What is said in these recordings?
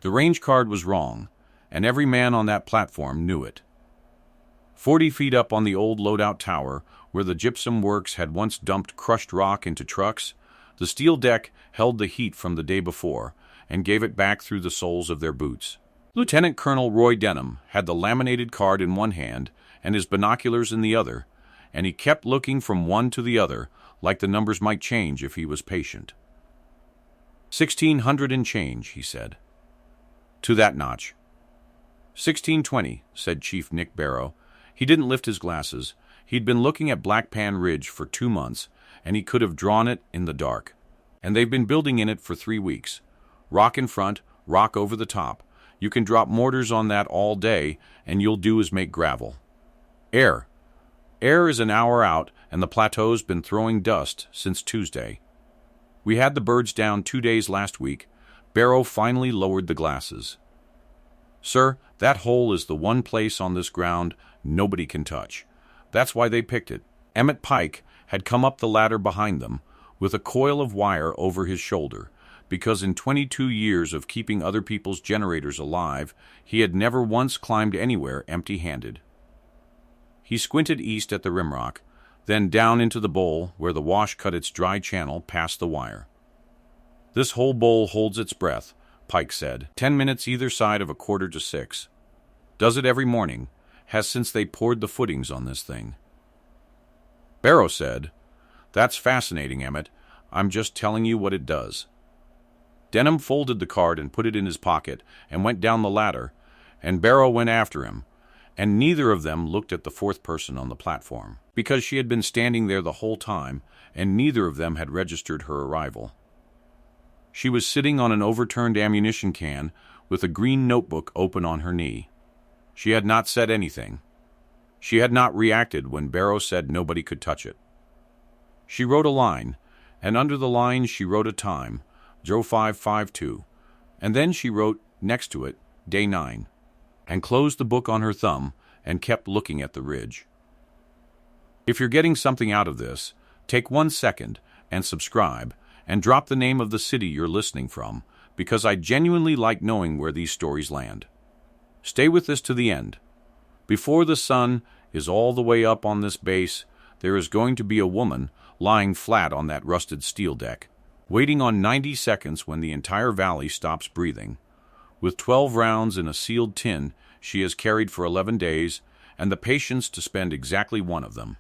The range card was wrong, and every man on that platform knew it. 40 feet up on the old loadout tower, where the gypsum works had once dumped crushed rock into trucks, the steel deck held the heat from the day before and gave it back through the soles of their boots. Lieutenant Colonel Roy Denham had the laminated card in one hand and his binoculars in the other, and he kept looking from one to the other, like the numbers might change if he was patient. 1,600 and change, he said. To that notch. 1620, said Chief Nick Barrow. He didn't lift his glasses. He'd been looking at Black Pan Ridge for 2 months, and he could have drawn it in the dark. And they've been building in it for 3 weeks. Rock in front, rock over the top. You can drop mortars on that all day, and you'll do is make gravel. Air. Air is an hour out, and the plateau's been throwing dust since Tuesday. We had the birds down 2 days last week. Barrow finally lowered the glasses. Sir, that hole is the one place on this ground nobody can touch. That's why they picked it. Emmett Pike had come up the ladder behind them, with a coil of wire over his shoulder, because in 22 years of keeping other people's generators alive, he had never once climbed anywhere empty-handed. He squinted east at the rimrock, then down into the bowl where the wash cut its dry channel past the wire. This whole bowl holds its breath, Pike said. 10 minutes either side of 5:45. Does it every morning. Has since they poured the footings on this thing. Barrow said, That's fascinating, Emmett. I'm just telling you what it does. Denham folded the card and put it in his pocket and went down the ladder, and Barrow went after him, and neither of them looked at the fourth person on the platform, because she had been standing there the whole time, and neither of them had registered her arrival. She was sitting on an overturned ammunition can with a green notebook open on her knee. She had not said anything. She had not reacted when Barrow said nobody could touch it. She wrote a line, and under the line she wrote a time, 0552, and then she wrote next to it, day 9, and closed the book on her thumb and kept looking at the ridge. If you're getting something out of this, take 1 second and subscribe and drop the name of the city you're listening from, because I genuinely like knowing where these stories land. Stay with this to the end. Before the sun is all the way up on this base, there is going to be a woman lying flat on that rusted steel deck, waiting on 90 seconds when the entire valley stops breathing, with 12 rounds in a sealed tin she has carried for 11 days, and the patience to spend exactly one of them.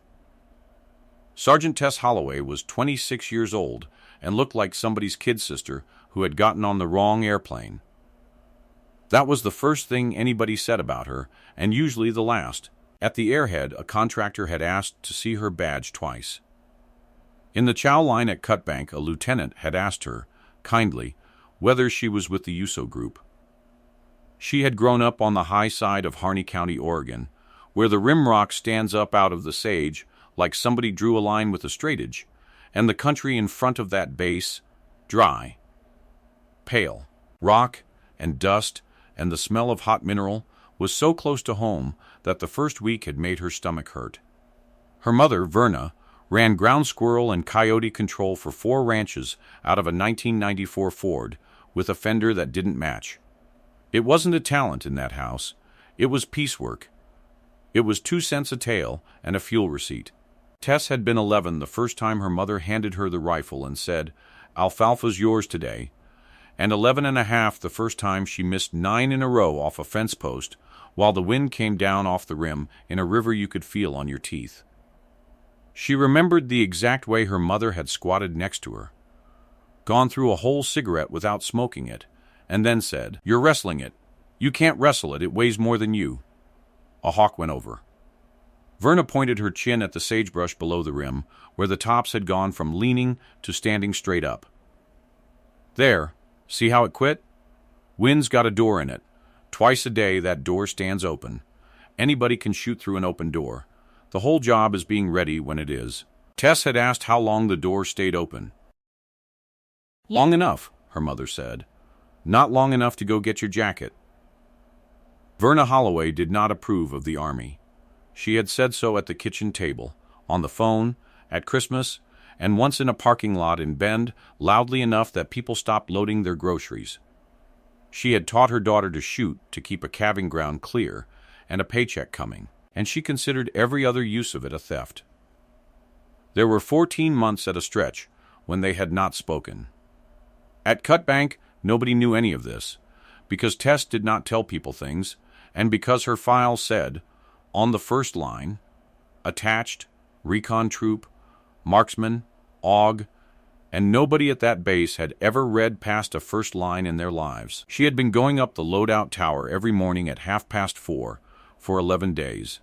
Sergeant Tess Holloway was 26 years old and looked like somebody's kid sister who had gotten on the wrong airplane. That was the first thing anybody said about her, and usually the last. At the airhead, a contractor had asked to see her badge twice. In the chow line at Cutbank, a lieutenant had asked her, kindly, whether she was with the USO group. She had grown up on the high side of Harney County, Oregon, where the rim rock stands up out of the sage like somebody drew a line with a straightedge, and the country in front of that base, dry, pale, rock and dust, and the smell of hot mineral was so close to home that the first week had made her stomach hurt. Her mother, Verna, ran ground squirrel and coyote control for 4 ranches out of a 1994 Ford with a fender that didn't match. It wasn't a talent in that house. It was piecework. It was 2 cents a tail and a fuel receipt. Tess had been 11 the first time her mother handed her the rifle and said, "Alfalfa's yours today," and 11 and a half the first time she missed 9 in a row off a fence post while the wind came down off the rim in a river you could feel on your teeth. She remembered the exact way her mother had squatted next to her, gone through a whole cigarette without smoking it, and then said, "You're wrestling it. You can't wrestle it. It weighs more than you." A hawk went over. Verna pointed her chin at the sagebrush below the rim, where the tops had gone from leaning to standing straight up. "There. See how it quit? Wind's got a door in it. Twice a day that door stands open. Anybody can shoot through an open door. The whole job is being ready when it is." Tess had asked how long the door stayed open. "Long enough," her mother said. "Not long enough to go get your jacket." Verna Holloway did not approve of the Army. She had said so at the kitchen table, on the phone, at Christmas, and once in a parking lot in Bend, loudly enough that people stopped loading their groceries. She had taught her daughter to shoot to keep a calving ground clear and a paycheck coming, and she considered every other use of it a theft. There were 14 months at a stretch when they had not spoken. At Cutbank, nobody knew any of this, because Tess did not tell people things, and because her file said, on the first line, attached, recon troop, marksman, AUG, and nobody at that base had ever read past a first line in their lives. She had been going up the loadout tower every morning at 4:30 for 11 days.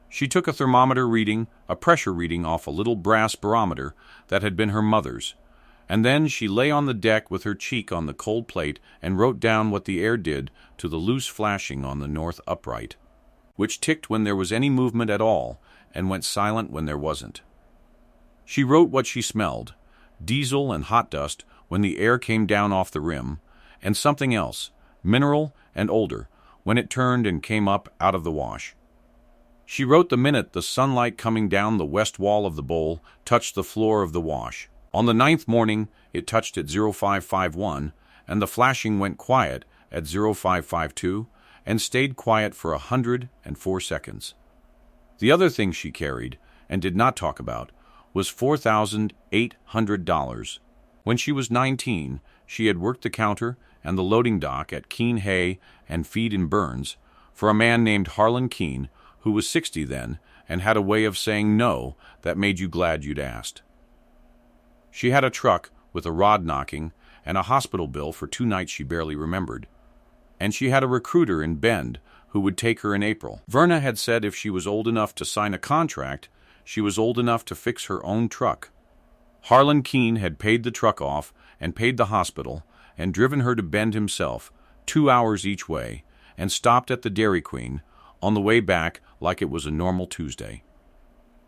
She took a thermometer reading, a pressure reading off a little brass barometer that had been her mother's, and then she lay on the deck with her cheek on the cold plate and wrote down what the air did to the loose flashing on the north upright, which ticked when there was any movement at all and went silent when there wasn't. She wrote what she smelled, diesel and hot dust when the air came down off the rim, and something else, mineral and older, when it turned and came up out of the wash. She wrote the minute the sunlight coming down the west wall of the bowl touched the floor of the wash. On the 9th morning, it touched at 0551, and the flashing went quiet at 0552, and stayed quiet for 104 seconds. The other thing she carried, and did not talk about, was $4,800. When she was 19, she had worked the counter and the loading dock at Keene Hay and Feed in Burns for a man named Harlan Keene, who was 60 then and had a way of saying no that made you glad you'd asked. She had a truck with a rod knocking and a hospital bill for 2 nights she barely remembered. And she had a recruiter in Bend who would take her in April. Verna had said if she was old enough to sign a contract, she was old enough to fix her own truck. Harlan Keene had paid the truck off and paid the hospital and driven her to Bend himself, 2 hours each way, and stopped at the Dairy Queen on the way back like it was a normal Tuesday.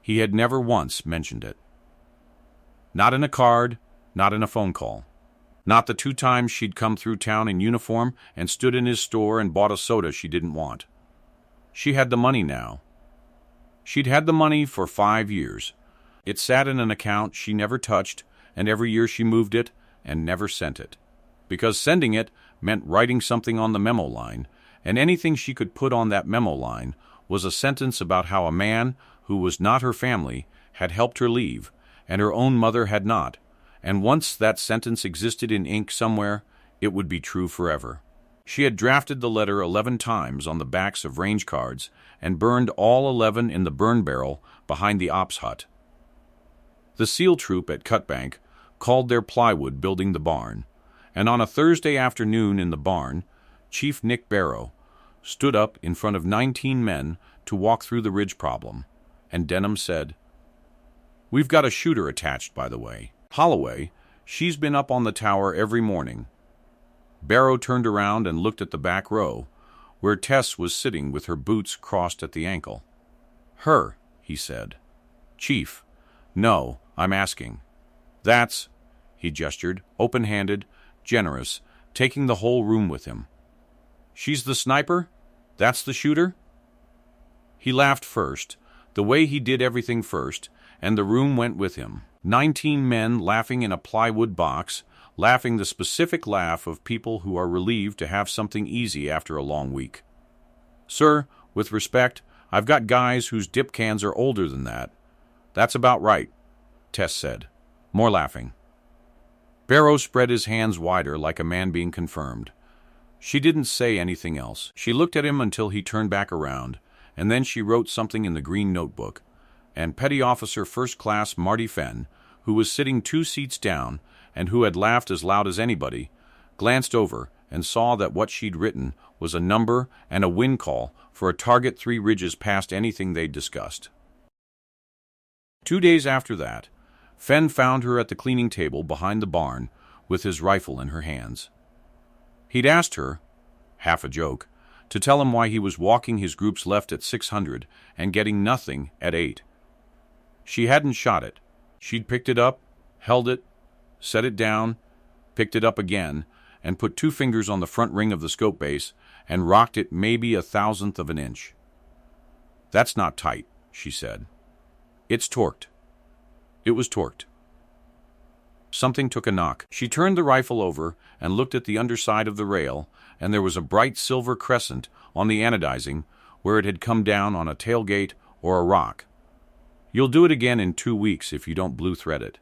He had never once mentioned it. Not in a card, not in a phone call. Not the 2 times she'd come through town in uniform and stood in his store and bought a soda she didn't want. She had the money now. She'd had the money for 5 years. It sat in an account she never touched, and every year she moved it and never sent it. Because sending it meant writing something on the memo line, and anything she could put on that memo line was a sentence about how a man who was not her family had helped her leave, and her own mother had not, and once that sentence existed in ink somewhere, it would be true forever. She had drafted the letter 11 times on the backs of range cards and burned all 11 in the burn barrel behind the ops hut. The SEAL troop at Cutbank called their plywood building the barn, and on a Thursday afternoon in the barn, Chief Nick Barrow stood up in front of 19 men to walk through the ridge problem, and Denham said, "We've got a shooter attached, by the way. Holloway, she's been up on the tower every morning." Barrow turned around and looked at the back row, where Tess was sitting with her boots crossed at the ankle. "Her," he said. "Chief, no, I'm asking." "That's," he gestured, open-handed, generous, taking the whole room with him. "She's the sniper? That's the shooter?" He laughed first, the way he did everything first, and the room went with him. 19 men laughing in a plywood box, laughing the specific laugh of people who are relieved to have something easy after a long week. "Sir, with respect, I've got guys whose dip cans are older than that." "That's about right," Tess said. More laughing. Barrow spread his hands wider like a man being confirmed. She didn't say anything else. She looked at him until he turned back around, and then she wrote something in the green notebook, and Petty Officer First Class Marty Fenn, who was sitting 2 seats down and who had laughed as loud as anybody, glanced over and saw that what she'd written was a number and a win call for a target 3 ridges past anything they'd discussed. 2 days after that, Fenn found her at the cleaning table behind the barn with his rifle in her hands. He'd asked her, half a joke, to tell him why he was walking his group's left at 600 and getting nothing at 8. She hadn't shot it. She'd picked it up, held it, set it down, picked it up again, and put 2 fingers on the front ring of the scope base and rocked it maybe 1/1000th of an inch. "That's not tight," she said. "It's torqued." It was torqued. Something took a knock. She turned the rifle over and looked at the underside of the rail and there was a bright silver crescent on the anodizing where it had come down on a tailgate or a rock. You'll do it again in 2 weeks if you don't blue thread it.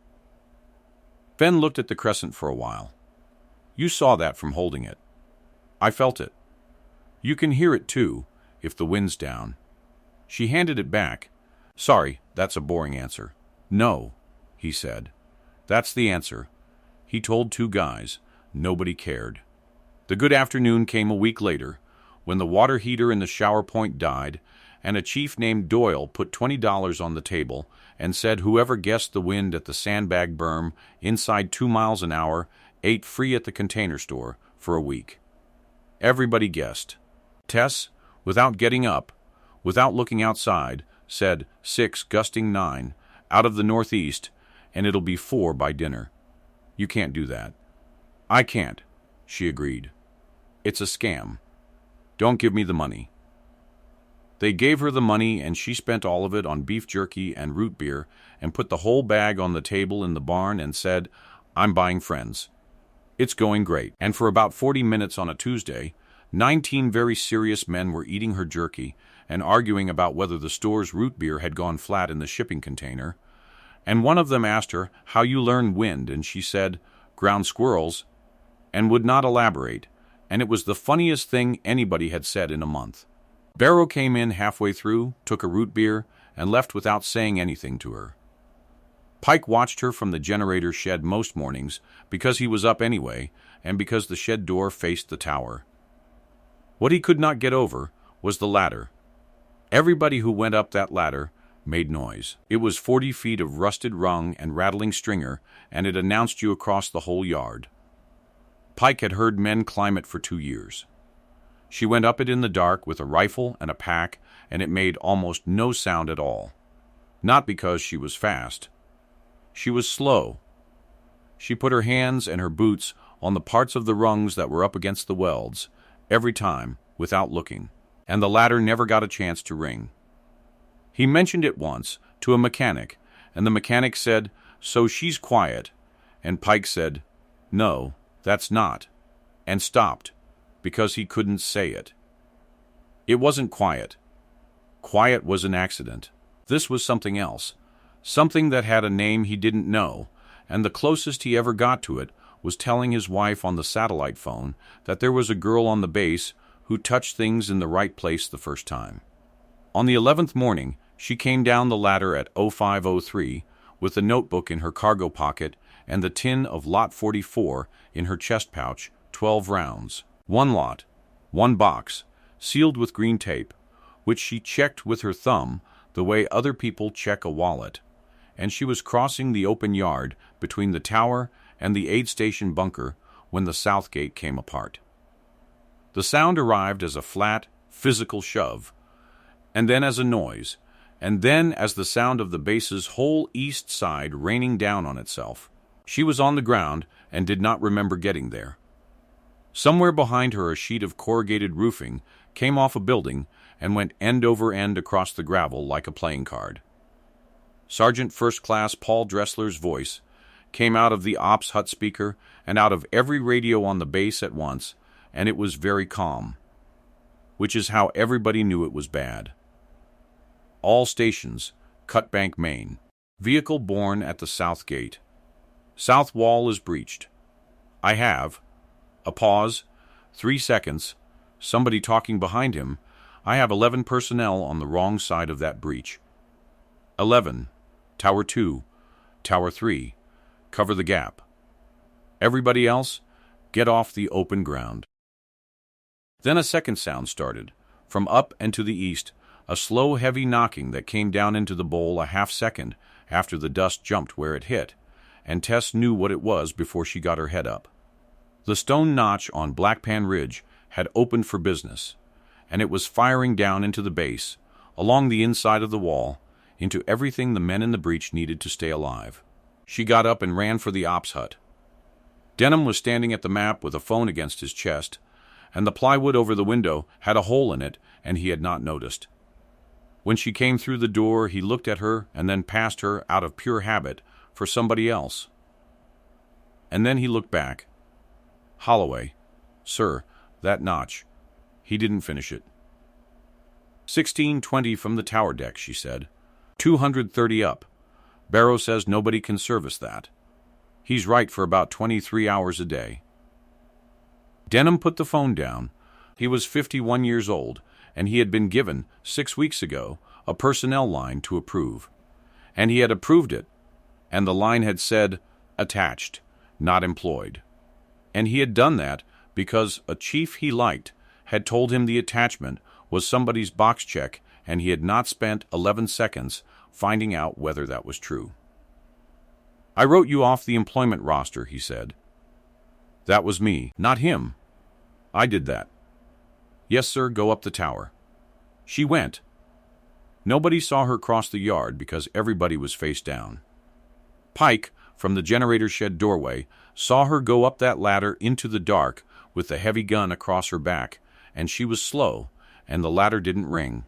Ben looked at the crescent for a while. You saw that from holding it. I felt it. You can hear it too, if the wind's down. She handed it back. Sorry, that's a boring answer. No, he said. That's the answer. He told 2 guys. Nobody cared. The good afternoon came a week later, when the water heater in the shower point died, and a chief named Doyle put $20 on the table and said whoever guessed the wind at the sandbag berm inside 2 miles an hour ate free at the container store for a week. Everybody guessed. Tess, without getting up, without looking outside, said 6 gusting 9 out of the northeast, and it'll be 4 by dinner. You can't do that. I can't, she agreed. It's a scam. Don't give me the money. They gave her the money, and she spent all of it on beef jerky and root beer and put the whole bag on the table in the barn and said, I'm buying friends. It's going great. And for about 40 minutes on a Tuesday, 19 very serious men were eating her jerky and arguing about whether the store's root beer had gone flat in the shipping container. And one of them asked her how you learn wind, and she said, ground squirrels, and would not elaborate, and it was the funniest thing anybody had said in a month. Barrow came in halfway through, took a root beer, and left without saying anything to her. Pike watched her from the generator shed most mornings because he was up anyway and because the shed door faced the tower. What he could not get over was the ladder. Everybody who went up that ladder made noise. It was 40 feet of rusted rung and rattling stringer, and it announced you across the whole yard. Pike had heard men climb it for 2 years. She went up it in the dark with a rifle and a pack, and it made almost no sound at all. Not because she was fast. She was slow. She put her hands and her boots on the parts of the rungs that were up against the welds, every time, without looking, and the ladder never got a chance to ring. He mentioned it once to a mechanic, and the mechanic said, so she's quiet, and Pike said, no, that's not, and stopped, because he couldn't say it. It wasn't quiet. Quiet was an accident. This was something else, something that had a name he didn't know, and the closest he ever got to it was telling his wife on the satellite phone that there was a girl on the base who touched things in the right place the first time. On the 11th morning, she came down the ladder at 0503 with the notebook in her cargo pocket and the tin of Lot 44 in her chest pouch, 12 rounds. 1 lot, 1 box, sealed with green tape, which she checked with her thumb the way other people check a wallet, and she was crossing the open yard between the tower and the aid station bunker when the south gate came apart. The sound arrived as a flat, physical shove, and then as a noise, and then as the sound of the base's whole east side raining down on itself. She was on the ground and did not remember getting there. Somewhere behind her a sheet of corrugated roofing came off a building and went end over end across the gravel like a playing card. Sergeant First Class Paul Dressler's voice came out of the ops hut speaker and out of every radio on the base at once, and it was very calm, which is how everybody knew it was bad. All stations, Cutbank, Maine. Vehicle born at the south gate. South wall is breached. I have. A pause. 3 seconds. Somebody talking behind him. I have 11 personnel on the wrong side of that breach. 11. Tower 2. Tower 3. Cover the gap. Everybody else, get off the open ground. Then a second sound started. From up and to the east, a slow, heavy knocking that came down into the bowl a half second after the dust jumped where it hit, and Tess knew what it was before she got her head up. The stone notch on Black Pan Ridge had opened for business, and it was firing down into the base, along the inside of the wall, into everything the men in the breach needed to stay alive. She got up and ran for the ops hut. Denham was standing at the map with a phone against his chest, and the plywood over the window had a hole in it, and he had not noticed. When she came through the door, he looked at her and then past her out of pure habit for somebody else. And then he looked back. Holloway, sir, That notch. He didn't finish it. 1620 from the tower deck, she said. 230 up. Barrow says nobody can service that. He's right for about 23 hours a day. Denham put the phone down. He was 51 years old, and he had been given, 6 weeks ago, a personnel line to approve. And he had approved it, and the line had said, attached, not employed. And he had done that because a chief he liked had told him the attachment was somebody's box check, and he had not spent 11 seconds finding out whether that was true. I wrote you off the employment roster, he said. That was me, not him. I did that. Yes, sir, go up the tower. She went. Nobody saw her cross the yard because everybody was face down. Pike, from the generator shed doorway, saw her go up that ladder into the dark with the heavy gun across her back, and she was slow, and the ladder didn't ring.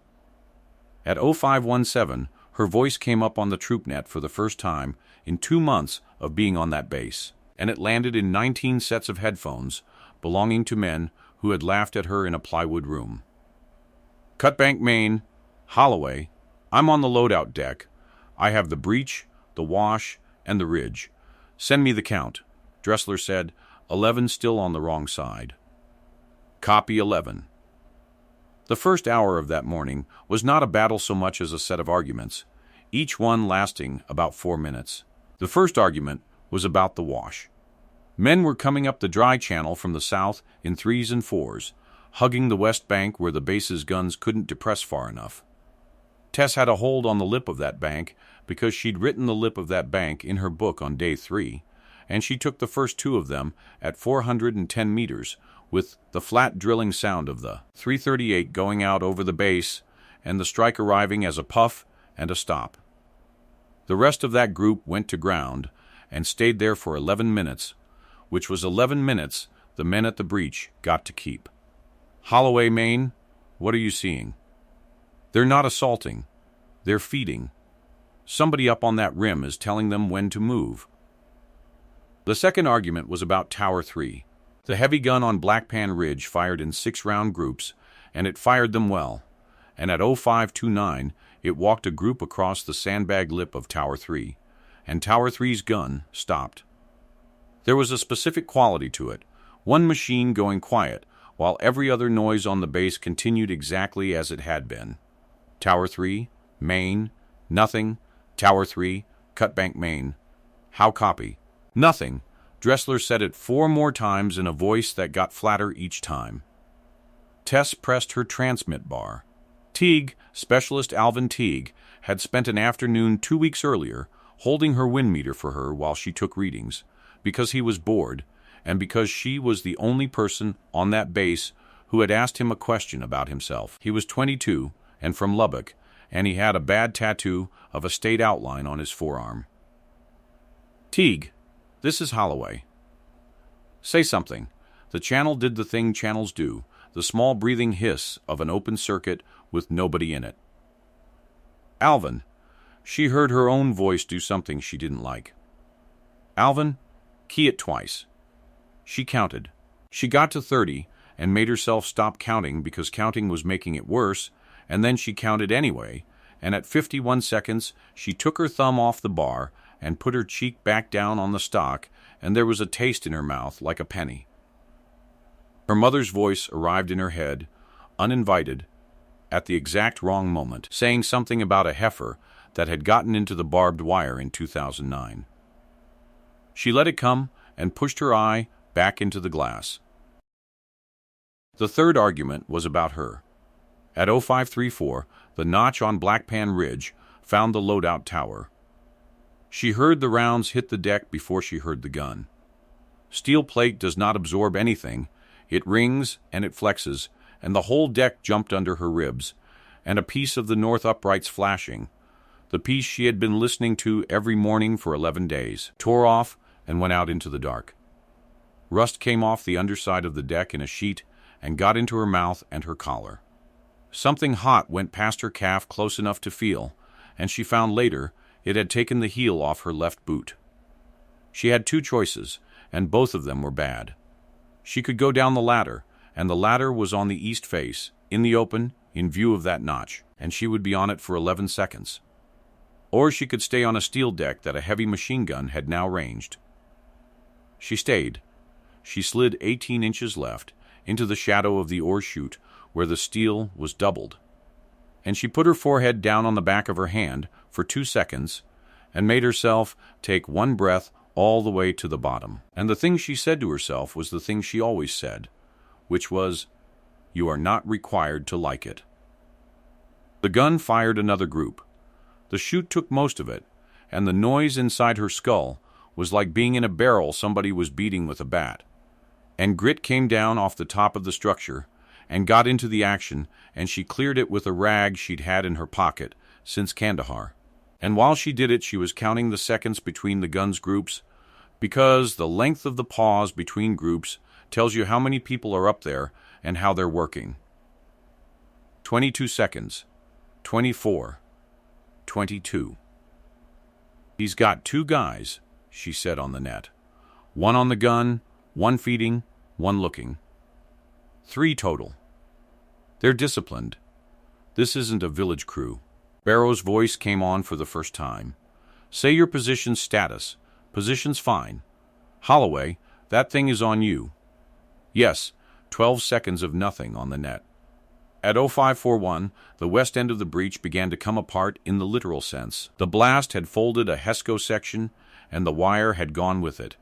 At 0517, her voice came up on the troopnet for the first time in 2 months of being on that base, and it landed in 19 sets of headphones belonging to men who had laughed at her in a plywood room. Cutbank, Maine, Holloway, I'm on the loadout deck. I have the breach, the wash, and the ridge. Send me the count. Dressler said, 11 still on the wrong side. Copy 11. The first hour of that morning was not a battle so much as a set of arguments, each one lasting about 4 minutes. The first argument was about the wash. Men were coming up the dry channel from the south in 3s and 4s, hugging the west bank where the base's guns couldn't depress far enough. Tess had a hold on the lip of that bank because she'd written the lip of that bank in her book on day 3, and she took the first 2 of them at 410 meters, with the flat drilling sound of the 338 going out over the base and the strike arriving as a puff and a stop. The rest of that group went to ground and stayed there for 11 minutes, which was 11 minutes the men at the breach got to keep. Holloway, Maine, what are you seeing? They're not assaulting. They're feeding. Somebody up on that rim is telling them when to move. The second argument was about Tower 3. The heavy gun on Blackpan Ridge fired in 6-round groups, and it fired them well. And at 0529, it walked a group across the sandbag lip of Tower 3, and Tower 3's gun stopped. There was a specific quality to it, one machine going quiet, while every other noise on the base continued exactly as it had been. Tower 3, Maine, nothing. Tower 3, Cutbank, Maine. How copy? Nothing. Dressler said it 4 more times in a voice that got flatter each time. Tess pressed her transmit bar. Teague, Specialist Alvin Teague, had spent an afternoon 2 weeks earlier holding her wind meter for her while she took readings, because he was bored, and because she was the only person on that base who had asked him a question about himself. He was 22 and from Lubbock, and he had a bad tattoo of a state outline on his forearm. Teague, this is Holloway. Say something. The channel did the thing channels do, the small breathing hiss of an open circuit with nobody in it. Alvin. She heard her own voice do something she didn't like. Alvin, key it twice. She counted. She got to 30 and made herself stop counting because counting was making it worse, and then she counted anyway, and at 51 seconds she took her thumb off the bar and put her cheek back down on the stock, and there was a taste in her mouth like a penny. Her mother's voice arrived in her head, uninvited, at the exact wrong moment, saying something about a heifer that had gotten into the barbed wire in 2009. She let it come and pushed her eye back into the glass. The third argument was about her. At 0534, the notch on Blackpan Ridge found the loadout tower. She heard the rounds hit the deck before she heard the gun. Steel plate does not absorb anything. It rings and it flexes, and the whole deck jumped under her ribs, and a piece of the north uprights flashing, the piece she had been listening to every morning for 11 days, tore off and went out into the dark. Rust came off the underside of the deck in a sheet and got into her mouth and her collar. Something hot went past her calf close enough to feel, and she found later it had taken the heel off her left boot. She had 2 choices, and both of them were bad. She could go down the ladder and the ladder was on the east face, in the open, in view of that notch, and she would be on it for 11 seconds. Or she could stay on a steel deck that a heavy machine gun had now ranged. She stayed. She slid 18 inches left, into the shadow of the ore chute where the steel was doubled. And she put her forehead down on the back of her hand for 2 seconds and made herself take one breath all the way to the bottom. And the thing she said to herself was the thing she always said, which was, "You are not required to like it." The gun fired another group. The chute took most of it, and the noise inside her skull was like being in a barrel somebody was beating with a bat. And grit came down off the top of the structure and got into the action, and she cleared it with a rag she'd had in her pocket since Kandahar. And while she did it, she was counting the seconds between the gun's groups, because the length of the pause between groups tells you how many people are up there and how they're working. 22 seconds. 24. 22. "He's got 2 guys," she said on the net. "One on the gun, one feeding, one looking. 3 total. They're disciplined. This isn't a village crew." Barrow's voice came on for the first time. "Say your position's status. Position's fine. Holloway, that thing is on you." Yes, 12 seconds of nothing on the net. At 0541, the west end of the breach began to come apart in the literal sense. The blast had folded a HESCO section, and the wire had gone with it.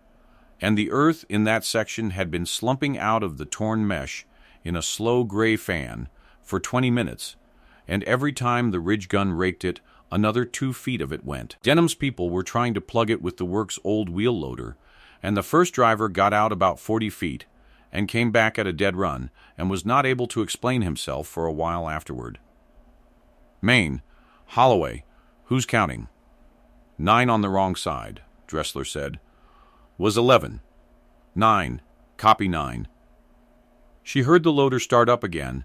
And the earth in that section had been slumping out of the torn mesh in a slow gray fan for 20 minutes, and every time the ridge gun raked it, another 2 feet of it went. Denham's people were trying to plug it with the work's old wheel loader, and the first driver got out about 40 feet and came back at a dead run and was not able to explain himself for a while afterward. "Maine, Holloway, who's counting?" 9 on the wrong side, Dressler said. "Was 11. 9. Copy 9. She heard the loader start up again,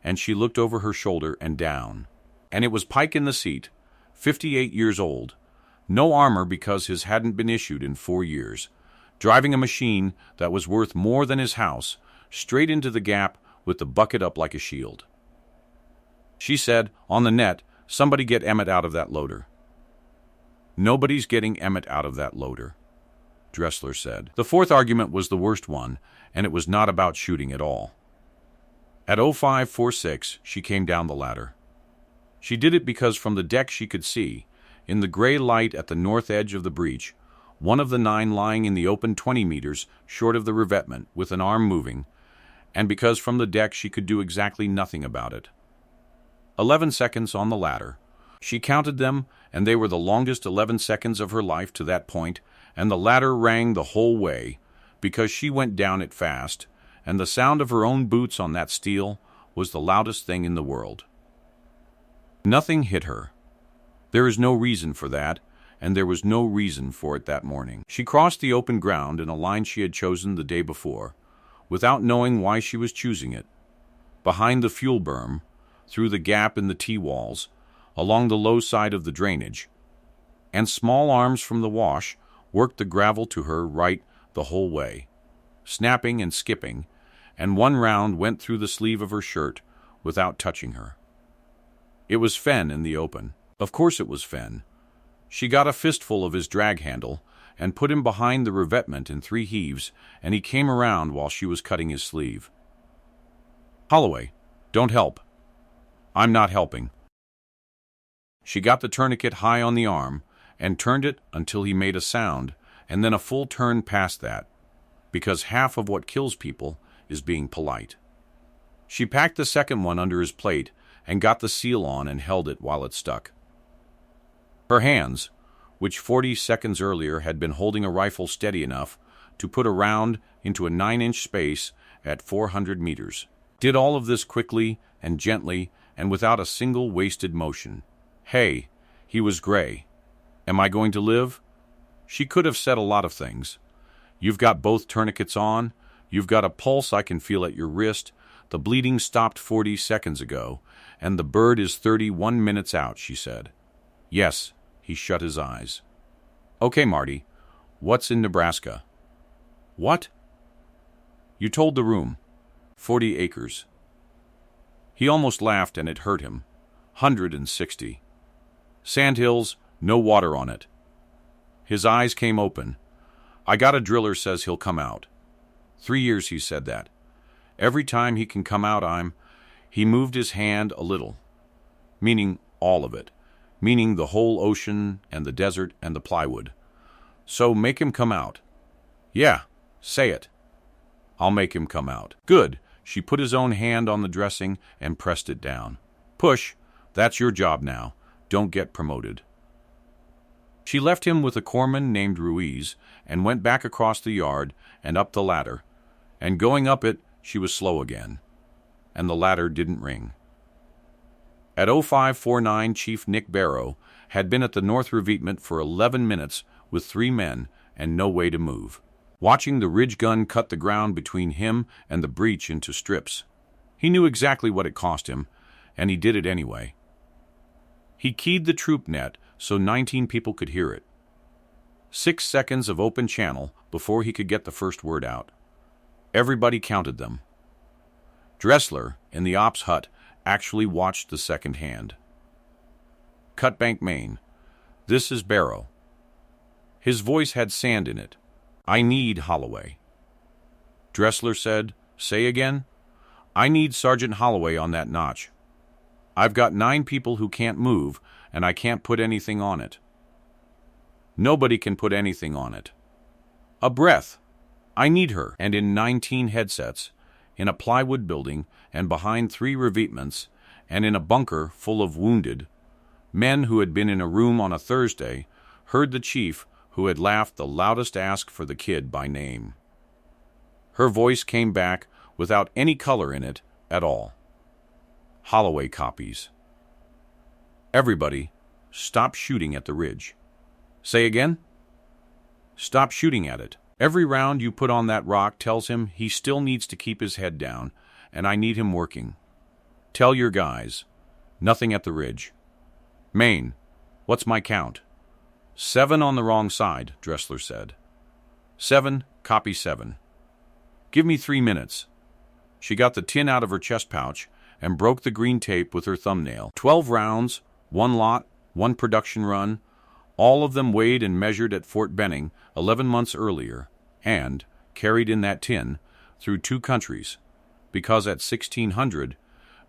and she looked over her shoulder and down. And it was Pike in the seat, 58 years old, no armor because his hadn't been issued in 4 years, driving a machine that was worth more than his house, straight into the gap with the bucket up like a shield. She said, on the net, "Somebody get Emmett out of that loader." "Nobody's getting Emmett out of that loader," Dressler said. The fourth argument was the worst one, and it was not about shooting at all. At 0546, she came down the ladder. She did it because from the deck she could see, in the gray light at the north edge of the breach, one of the 9 lying in the open 20 meters short of the revetment with an arm moving, and because from the deck she could do exactly nothing about it. 11 seconds on the ladder. She counted them, and they were the longest 11 seconds of her life to that point, and the ladder rang the whole way, because she went down it fast, and the sound of her own boots on that steel was the loudest thing in the world. Nothing hit her. There is no reason for that, and there was no reason for it that morning. She crossed the open ground in a line she had chosen the day before, without knowing why she was choosing it, behind the fuel berm, through the gap in the T-walls, along the low side of the drainage, and small arms from the wash worked the gravel to her right the whole way, snapping and skipping, and one round went through the sleeve of her shirt without touching her. It was Fenn in the open. Of course it was Fenn. She got a fistful of his drag handle and put him behind the revetment in 3 heaves, and he came around while she was cutting his sleeve. "Holloway, don't help." "I'm not helping." She got the tourniquet high on the arm and turned it until he made a sound, and then a full turn past that, because half of what kills people is being polite. She packed the second one under his plate and got the seal on and held it while it stuck. Her hands, which 40 seconds earlier had been holding a rifle steady enough to put a round into a 9-inch space at 400 meters, did all of this quickly and gently and without a single wasted motion. Hey, he was gray. Am I going to live? She could have said a lot of things. You've got both tourniquets on. You've got a pulse I can feel at your wrist. The bleeding stopped 40 seconds ago, and the bird is 31 minutes out, she said. Yes, he shut his eyes. Okay, Marty, what's in Nebraska? What? You told the room. 40 acres. He almost laughed and it hurt him. 160. Sandhills, no water on it. His eyes came open. I got a driller says he'll come out. 3 years he said that. Every time he can come out He moved his hand a little. Meaning all of it. Meaning the whole ocean and the desert and the plywood. So make him come out. Yeah, say it. I'll make him come out. Good. She put his own hand on the dressing and pressed it down. Push. That's your job now. Don't get promoted. She left him with a corpsman named Ruiz and went back across the yard and up the ladder. And going up it, she was slow again. And the ladder didn't ring. At 0549, Chief Nick Barrow had been at the North Revetment for 11 minutes with 3 men and no way to move, watching the ridge gun cut the ground between him and the breach into strips. He knew exactly what it cost him, and he did it anyway. He keyed the troop net so 19 people could hear it. 6 seconds of open channel before he could get the first word out. Everybody counted them. Dressler, in the ops hut, actually watched the second hand. Cutbank, Maine. This is Barrow. His voice had sand in it. I need Holloway. Dressler said, Say again? I need Sergeant Holloway on that notch. I've got 9 people who can't move, and I can't put anything on it. Nobody can put anything on it. A breath. I need her. And in 19 headsets, in a plywood building, and behind 3 revetments, and in a bunker full of wounded, men who had been in a room on a Thursday heard the chief who had laughed the loudest ask for the kid by name. Her voice came back without any color in it at all. Holloway copies. Everybody, stop shooting at the ridge. Say again? Stop shooting at it. Every round you put on that rock tells him he still needs to keep his head down, and I need him working. Tell your guys. Nothing at the ridge. Maine, what's my count? 7 on the wrong side, Dressler said. 7, copy 7. Give me 3 minutes. She got the tin out of her chest pouch and broke the green tape with her thumbnail. 12 rounds, 1 lot, 1 production run, all of them weighed and measured at Fort Benning 11 months earlier, and carried in that tin through 2 countries, because at 1,600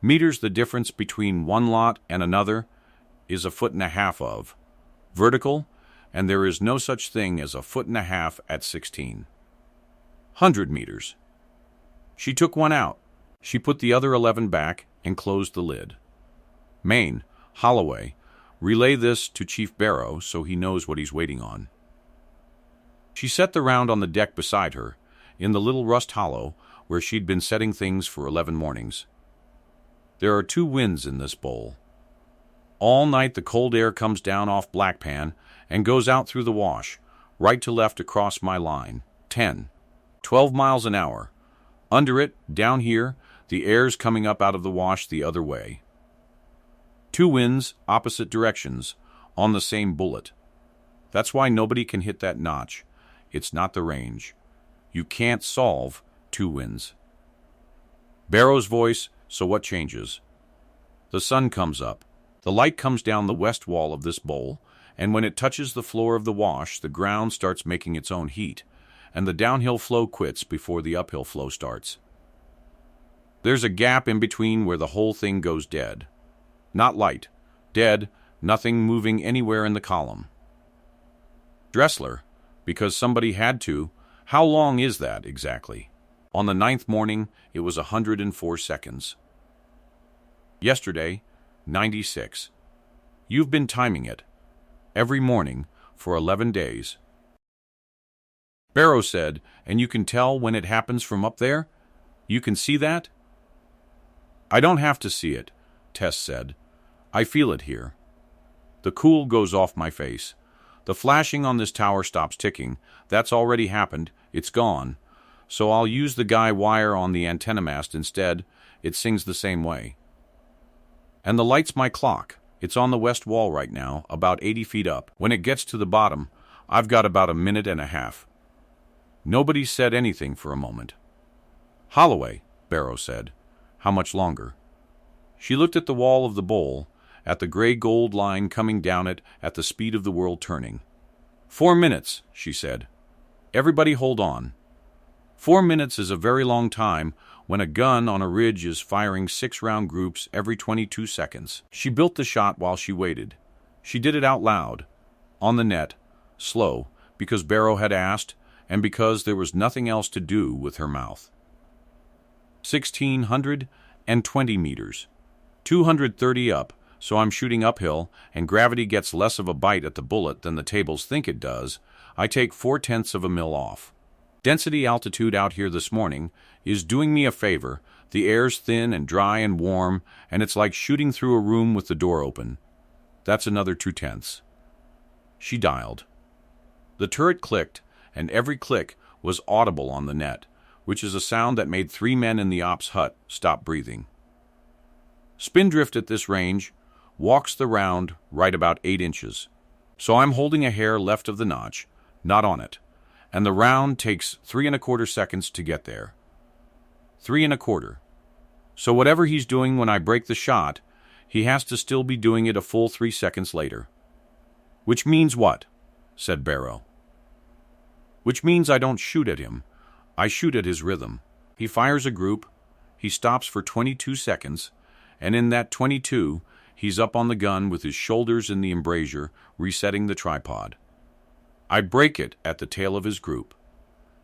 meters the difference between 1 lot and another is 1.5 feet of vertical, and there is no such thing as 1.5 feet at 1,600 meters. She took 1 out. She put the other 11 back and closed the lid. Maine, Holloway, relay this to Chief Barrow so he knows what he's waiting on. She set the round on the deck beside her, in the little rust hollow where she'd been setting things for 11 mornings. There are 2 winds in this bowl. All night the cold air comes down off Blackpan and goes out through the wash, right to left across my line. 10, 12 miles an hour. Under it, down here, the air's coming up out of the wash the other way. 2 winds, opposite directions, on the same bullet. That's why nobody can hit that notch. It's not the range. You can't solve 2 winds. Barrow's voice, so what changes? The sun comes up. The light comes down the west wall of this bowl, and when it touches the floor of the wash, the ground starts making its own heat, and the downhill flow quits before the uphill flow starts. There's a gap in between where the whole thing goes dead. Not light. Dead, nothing moving anywhere in the column. Dressler, because somebody had to, how long is that exactly? On the 9th morning, it was 104 seconds. Yesterday, 96. You've been timing it. Every morning, for 11 days. Barrow said, and you can tell when it happens from up there? You can see that? I don't have to see it, Tess said. I feel it here. The cool goes off my face. The flashing on this tower stops ticking. That's already happened. It's gone. So I'll use the guy wire on the antenna mast instead. It sings the same way. And the light's my clock. It's on the west wall right now, about 80 feet up. When it gets to the bottom, I've got about 1.5 minutes. Nobody said anything for a moment. Holloway, Barrow said. How much longer? She looked at the wall of the bowl, at the gray gold line coming down it at the speed of the world turning. 4 minutes, she said. Everybody hold on. 4 minutes is a very long time when a gun on a ridge is firing 6-round groups every 22 seconds. She built the shot while she waited. She did it out loud, on the net, slow, because Barrow had asked, and because there was nothing else to do with her mouth. 1,620 meters. 230 up, so I'm shooting uphill, and gravity gets less of a bite at the bullet than the tables think it does. I take 0.4 of a mil off. Density altitude out here this morning is doing me a favor. The air's thin and dry and warm, and it's like shooting through a room with the door open. That's another 0.2. She dialed. The turret clicked, and every click was audible on the net, which is a sound that made 3 men in the ops hut stop breathing. Spindrift at this range walks the round right about 8 inches. So I'm holding a hair left of the notch, not on it, and the round takes 3¼ seconds to get there. 3¼ So whatever he's doing when I break the shot, he has to still be doing it a full 3 seconds later. Which means what? Said Barrow. Which means I don't shoot at him. I shoot at his rhythm. He fires a group, he stops for 22 seconds, and in that 22, he's up on the gun with his shoulders in the embrasure, resetting the tripod. I break it at the tail of his group.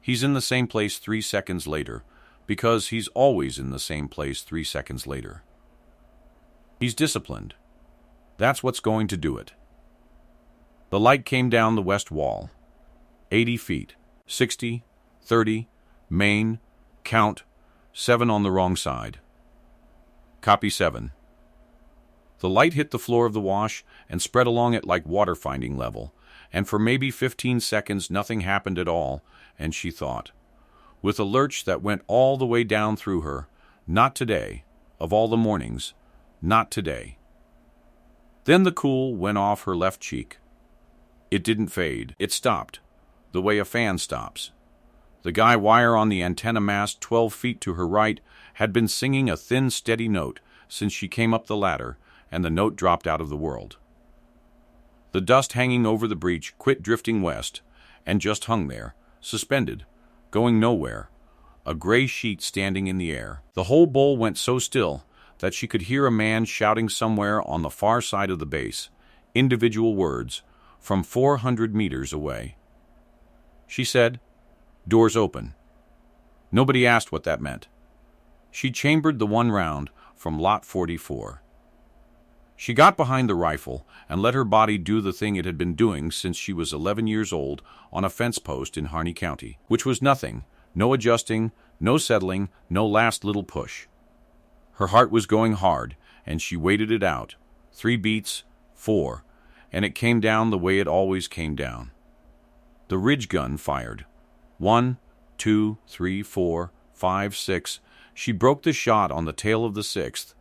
He's in the same place 3 seconds later, because he's always in the same place 3 seconds later. He's disciplined. That's what's going to do it. The light came down the west wall. 80 feet, 60, 30, main, count, 7 on the wrong side. Copy 7. The light hit the floor of the wash and spread along it like water finding level, and for maybe 15 seconds nothing happened at all, and she thought, with a lurch that went all the way down through her, not today, of all the mornings, not today. Then the cool went off her left cheek. It didn't fade. It stopped, the way a fan stops. The guy wire on the antenna mast 12 feet to her right had been singing a thin, steady note since she came up the ladder, and the note dropped out of the world. The dust hanging over the breach quit drifting west, and just hung there, suspended, going nowhere, a gray sheet standing in the air. The whole bowl went so still that she could hear a man shouting somewhere on the far side of the base, individual words, from 400 meters away. She said, "Doors open." Nobody asked what that meant. She chambered the 1 round from lot 44. She got behind the rifle and let her body do the thing it had been doing since she was 11 years old on a fence post in Harney County, which was nothing, no adjusting, no settling, no last little push. Her heart was going hard, and she waited it out. 3 beats, 4, and it came down the way it always came down. The ridge gun fired. 1, 2, 3, 4, 5, 6. She broke the shot on the tail of the 6th,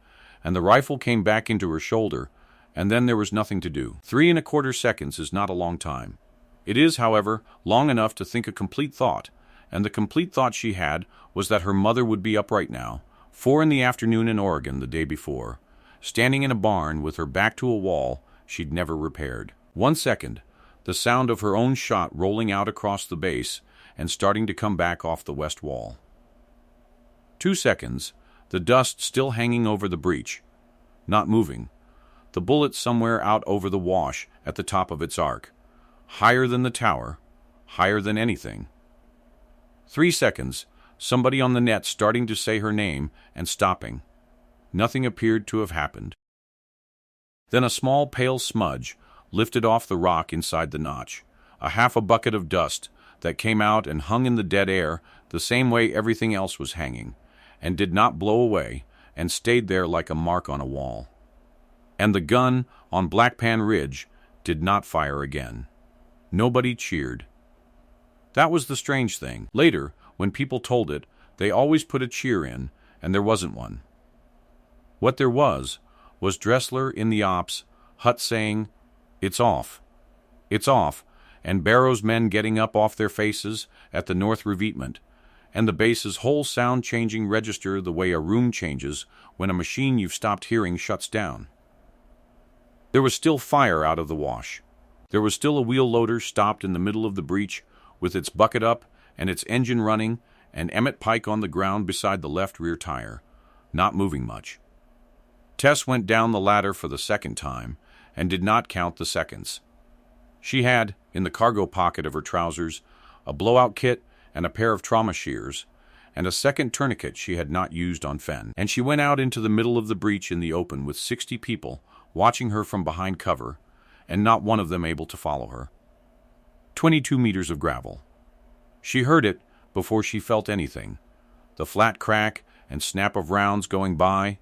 and the rifle came back into her shoulder, and then there was nothing to do. 3¼ seconds is not a long time. It is, however, long enough to think a complete thought, and the complete thought she had was that her mother would be up right now, 4 in the afternoon in Oregon the day before, standing in a barn with her back to a wall she'd never repaired. 1 second, the sound of her own shot rolling out across the base and starting to come back off the west wall. 2 seconds, the dust still hanging over the breach, not moving, the bullet somewhere out over the wash at the top of its arc, higher than the tower, higher than anything. 3 seconds, somebody on the net starting to say her name and stopping. Nothing appeared to have happened. Then a small pale smudge lifted off the rock inside the notch, a half a bucket of dust that came out and hung in the dead air the same way everything else was hanging, and did not blow away, and stayed there like a mark on a wall. And the gun on Black Pan Ridge did not fire again. Nobody cheered. That was the strange thing. Later, when people told it, they always put a cheer in, and there wasn't one. What there was Dressler in the ops hut saying, "It's off. It's off," and Barrow's men getting up off their faces at the north revetment, and the base's whole sound-changing register the way a room changes when a machine you've stopped hearing shuts down. There was still fire out of the wash. There was still a wheel loader stopped in the middle of the breach, with its bucket up and its engine running, and Emmett Pike on the ground beside the left rear tire, not moving much. Tess went down the ladder for the second time, and did not count the seconds. She had, in the cargo pocket of her trousers, a blowout kit and a pair of trauma shears, and a second tourniquet she had not used on Fenn. And she went out into the middle of the breach in the open with 60 people watching her from behind cover, and not one of them able to follow her. 22 meters of gravel. She heard it before she felt anything, the flat crack and snap of rounds going by,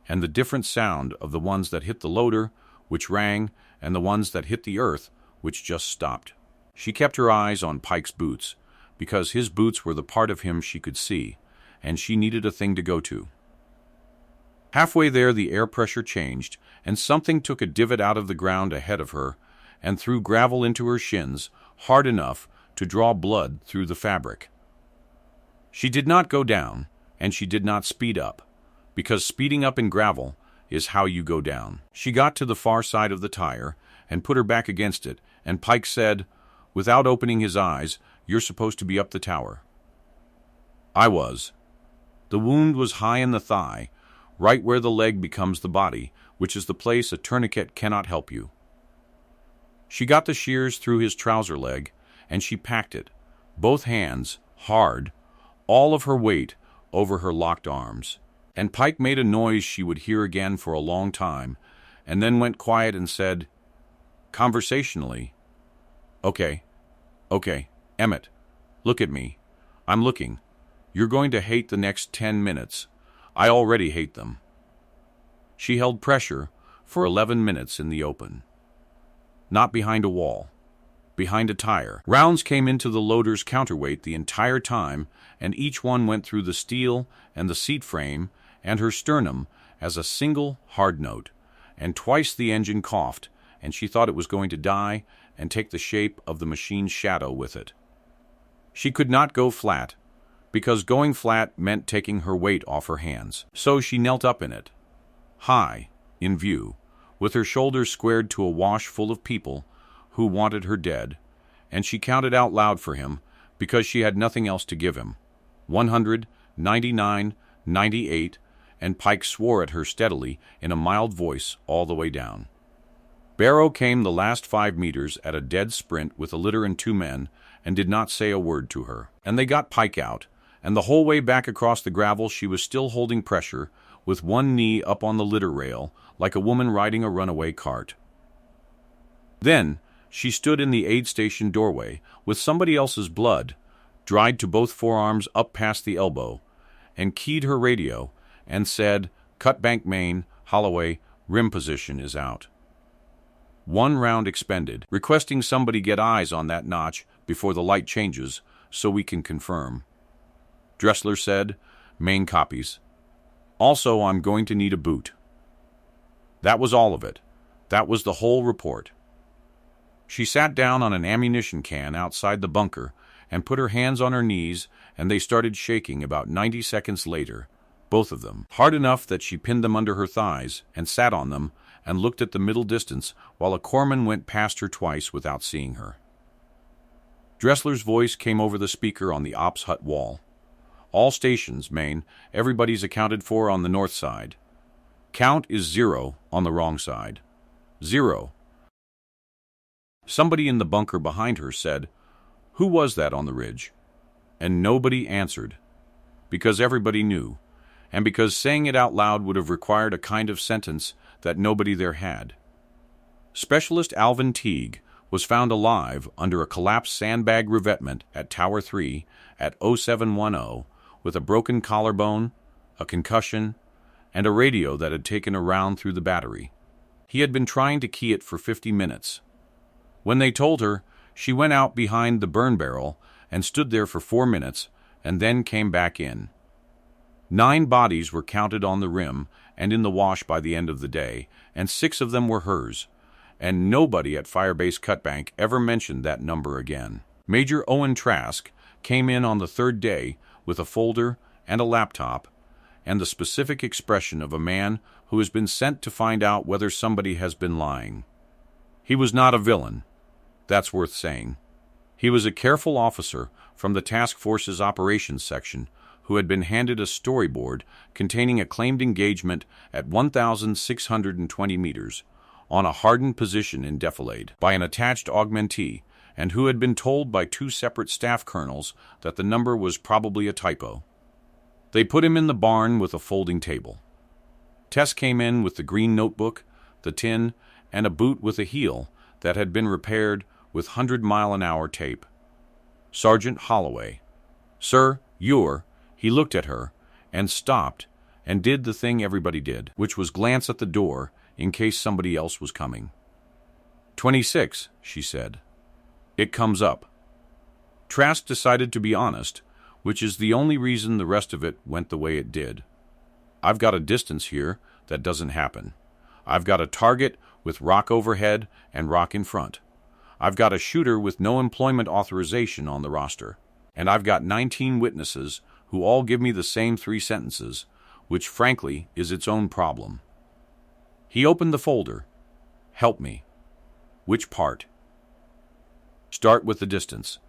and the different sound of the ones that hit the loader, which rang, and the ones that hit the earth, which just stopped. She kept her eyes on Pike's boots, because his boots were the part of him she could see, and she needed a thing to go to. Halfway there the air pressure changed, and something took a divot out of the ground ahead of her, and threw gravel into her shins, hard enough to draw blood through the fabric. She did not go down, and she did not speed up, because speeding up in gravel is how you go down. She got to the far side of the tire, and put her back against it, and Pike said, without opening his eyes, "You're supposed to be up the tower." I was. The wound was high in the thigh, right where the leg becomes the body, which is the place a tourniquet cannot help you. She got the shears through his trouser leg, and she packed it, both hands, hard, all of her weight over her locked arms. And Pike made a noise she would hear again for a long time, and then went quiet and said, conversationally, Okay, Emmett, look at me. I'm looking. You're going to hate the next 10 minutes. I already hate them." She held pressure for 11 minutes in the open. Not behind a wall. Behind a tire. Rounds came into the loader's counterweight the entire time, and each one went through the steel and the seat frame and her sternum as a single hard note, and twice the engine coughed, and she thought it was going to die and take the shape of the machine's shadow with it. She could not go flat, because going flat meant taking her weight off her hands. So she knelt up in it, high, in view, with her shoulders squared to a wash full of people who wanted her dead, and she counted out loud for him, because she had nothing else to give him. 100, 99, 98, and Pike swore at her steadily in a mild voice all the way down. Barrow came the last 5 meters at a dead sprint with a litter and 2 men, and did not say a word to her. And they got Pike out, and the whole way back across the gravel she was still holding pressure, with one knee up on the litter rail, like a woman riding a runaway cart. Then she stood in the aid station doorway, with somebody else's blood, dried to both forearms up past the elbow, and keyed her radio, and said, "Cut bank main, Holloway, rim position is out." 1 round expended, requesting somebody get eyes on that notch before the light changes, so we can confirm. Dressler said, "Main copies. Also, I'm going to need a boot." That was all of it. That was the whole report. She sat down on an ammunition can outside the bunker and put her hands on her knees, and they started shaking about 90 seconds later, both of them, hard enough that she pinned them under her thighs and sat on them and looked at the middle distance while a corpsman went past her twice without seeing her. Dressler's voice came over the speaker on the ops hut wall. "All stations, Maine, everybody's accounted for on the north side. Count is 0 on the wrong side. 0. Somebody in the bunker behind her said, "Who was that on the ridge?" And nobody answered, because everybody knew, and because saying it out loud would have required a kind of sentence that nobody there had. Specialist Alvin Teague was found alive under a collapsed sandbag revetment at Tower 3 at 0710 with a broken collarbone, a concussion, and a radio that had taken a round through the battery. He had been trying to key it for 50 minutes. When they told her, she went out behind the burn barrel and stood there for 4 minutes and then came back in. 9 bodies were counted on the rim and in the wash by the end of the day, and 6 of them were hers, and nobody at Firebase Cutbank ever mentioned that number again. Major Owen Trask came in on the 3rd day with a folder and a laptop, and the specific expression of a man who has been sent to find out whether somebody has been lying. He was not a villain. That's worth saying. He was a careful officer from the task force's operations section who had been handed a storyboard containing a claimed engagement at 1,620 meters on a hardened position in defilade by an attached augmentee, and who had been told by two separate staff colonels that the number was probably a typo. They put him in the barn with a folding table. Tess came in with the green notebook, the tin, and a boot with a heel that had been repaired with 100-mile-an-hour tape. Sergeant Holloway. "Sir, you're—" He looked at her, and stopped, and did the thing everybody did, which was glance at the door in case somebody else was coming. 26, she said. It comes up. Trask decided to be honest, which is the only reason the rest of it went the way it did. I've got a distance here that doesn't happen. I've got a target with rock overhead and rock in front. I've got a shooter with no employment authorization on the roster. And I've got 19 witnesses who all give me the same 3 sentences, which frankly is its own problem. He opened the folder. Help me. Which part? Start with the distance.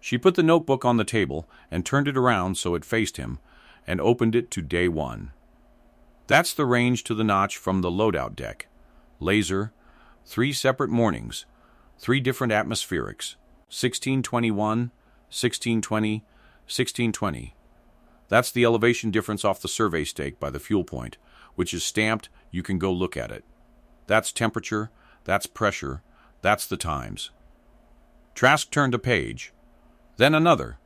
She put the notebook on the table and turned it around so it faced him, and opened it to day 1. That's the range to the notch from the loadout deck. Laser, 3 separate mornings, 3 different atmospherics, 1621, 1620, 1620. That's the elevation difference off the survey stake by the fuel point, which is stamped. You can go look at it. That's temperature, that's pressure, that's the times. Trask turned a page, then another.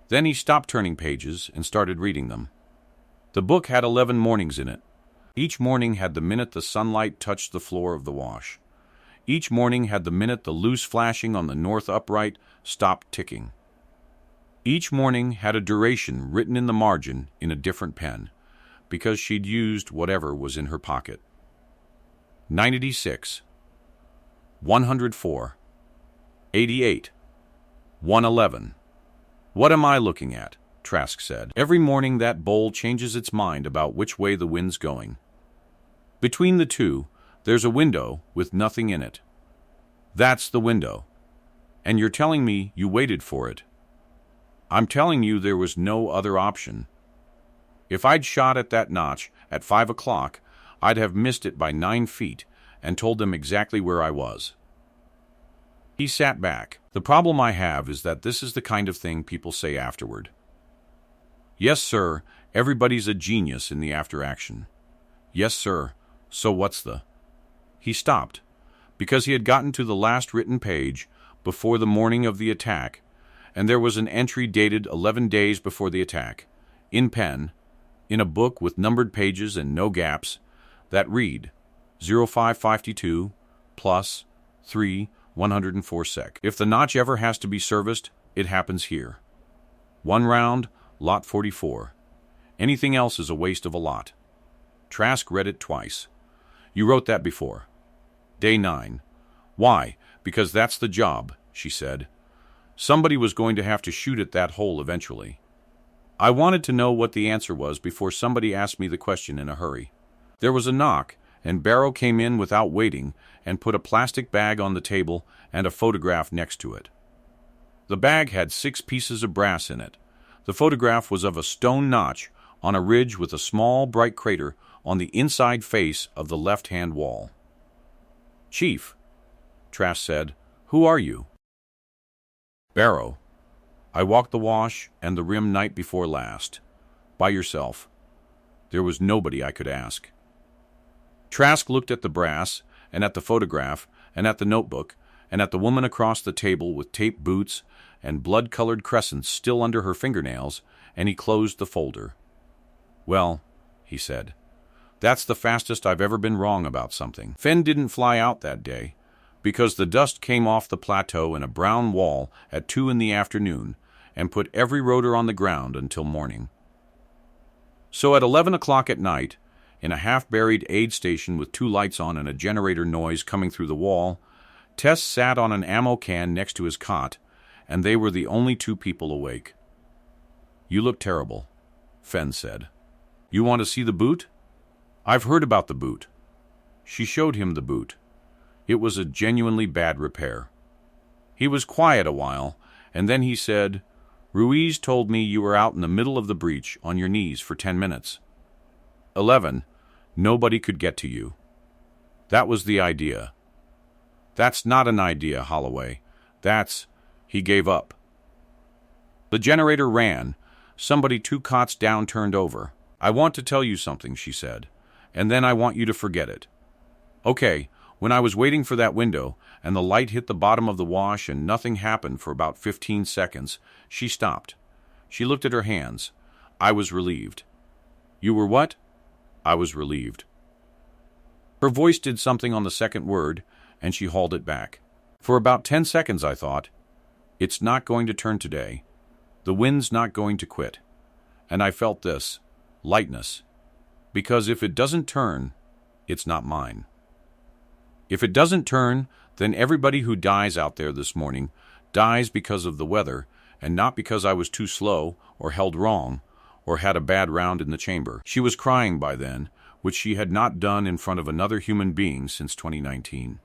Then he stopped turning pages and started reading them. The book had 11 mornings in it. Each morning had the minute the sunlight touched the floor of the wash. Each morning had the minute the loose flashing on the north upright stopped ticking. Each morning had a duration written in the margin in a different pen, because she'd used whatever was in her pocket. 96, 104, 88, 111. What am I looking at? Trask said. Every morning that bowl changes its mind about which way the wind's going. Between the two, there's a window with nothing in it. That's the window. And you're telling me you waited for it. I'm telling you there was no other option. If I'd shot at that notch at 5 o'clock, I'd have missed it by 9 feet and told them exactly where I was. He sat back. The problem I have is that this is the kind of thing people say afterward. Yes, sir, everybody's a genius in the after-action. Yes, sir, so what's the... He stopped, because he had gotten to the last written page before the morning of the attack, and there was an entry dated 11 days before the attack, in pen, in a book with numbered pages and no gaps, that read 0552 plus 3 104 sec. If the notch ever has to be serviced, it happens here. 1 round, lot 44. Anything else is a waste of a lot. Trask read it twice. You wrote that before. Day 9. Why? Because that's the job, she said. Somebody was going to have to shoot at that hole eventually. I wanted to know what the answer was before somebody asked me the question in a hurry. There was a knock, and Barrow came in without waiting and put a plastic bag on the table and a photograph next to it. The bag had 6 pieces of brass in it. The photograph was of a stone notch on a ridge with a small, bright crater on the inside face of the left-hand wall. Chief, Trask said, who are you? Barrow. I walked the wash and the rim night before last. By yourself. There was nobody I could ask. Trask looked at the brass, and at the photograph, and at the notebook, and at the woman across the table with taped boots and blood-colored crescents still under her fingernails, and he closed the folder. Well, he said, that's the fastest I've ever been wrong about something. Fenn didn't fly out that day, because the dust came off the plateau in a brown wall at 2 in the afternoon and put every rotor on the ground until morning. So at 11 o'clock at night, in a half-buried aid station with 2 lights on and a generator noise coming through the wall, Tess sat on an ammo can next to his cot, and they were the only 2 people awake. You look terrible, Fen said. You want to see the boot? I've heard about the boot. She showed him the boot. It was a genuinely bad repair. He was quiet a while, and then he said, Ruiz told me you were out in the middle of the breach on your knees for 10 minutes. 11. Nobody could get to you. That was the idea. That's not an idea, Holloway. That's... He gave up. The generator ran. Somebody 2 cots down turned over. I want to tell you something, she said, and then I want you to forget it. Okay, when I was waiting for that window, and the light hit the bottom of the wash and nothing happened for about 15 seconds, she stopped. She looked at her hands. I was relieved. You were what? I was relieved. Her voice did something on the second word, and she hauled it back. For about 10 seconds, I thought, it's not going to turn today. The wind's not going to quit. And I felt this, lightness, because if it doesn't turn, it's not mine. If it doesn't turn, then everybody who dies out there this morning dies because of the weather and not because I was too slow or held wrong or had a bad round in the chamber. She was crying by then, which she had not done in front of another human being since 2019.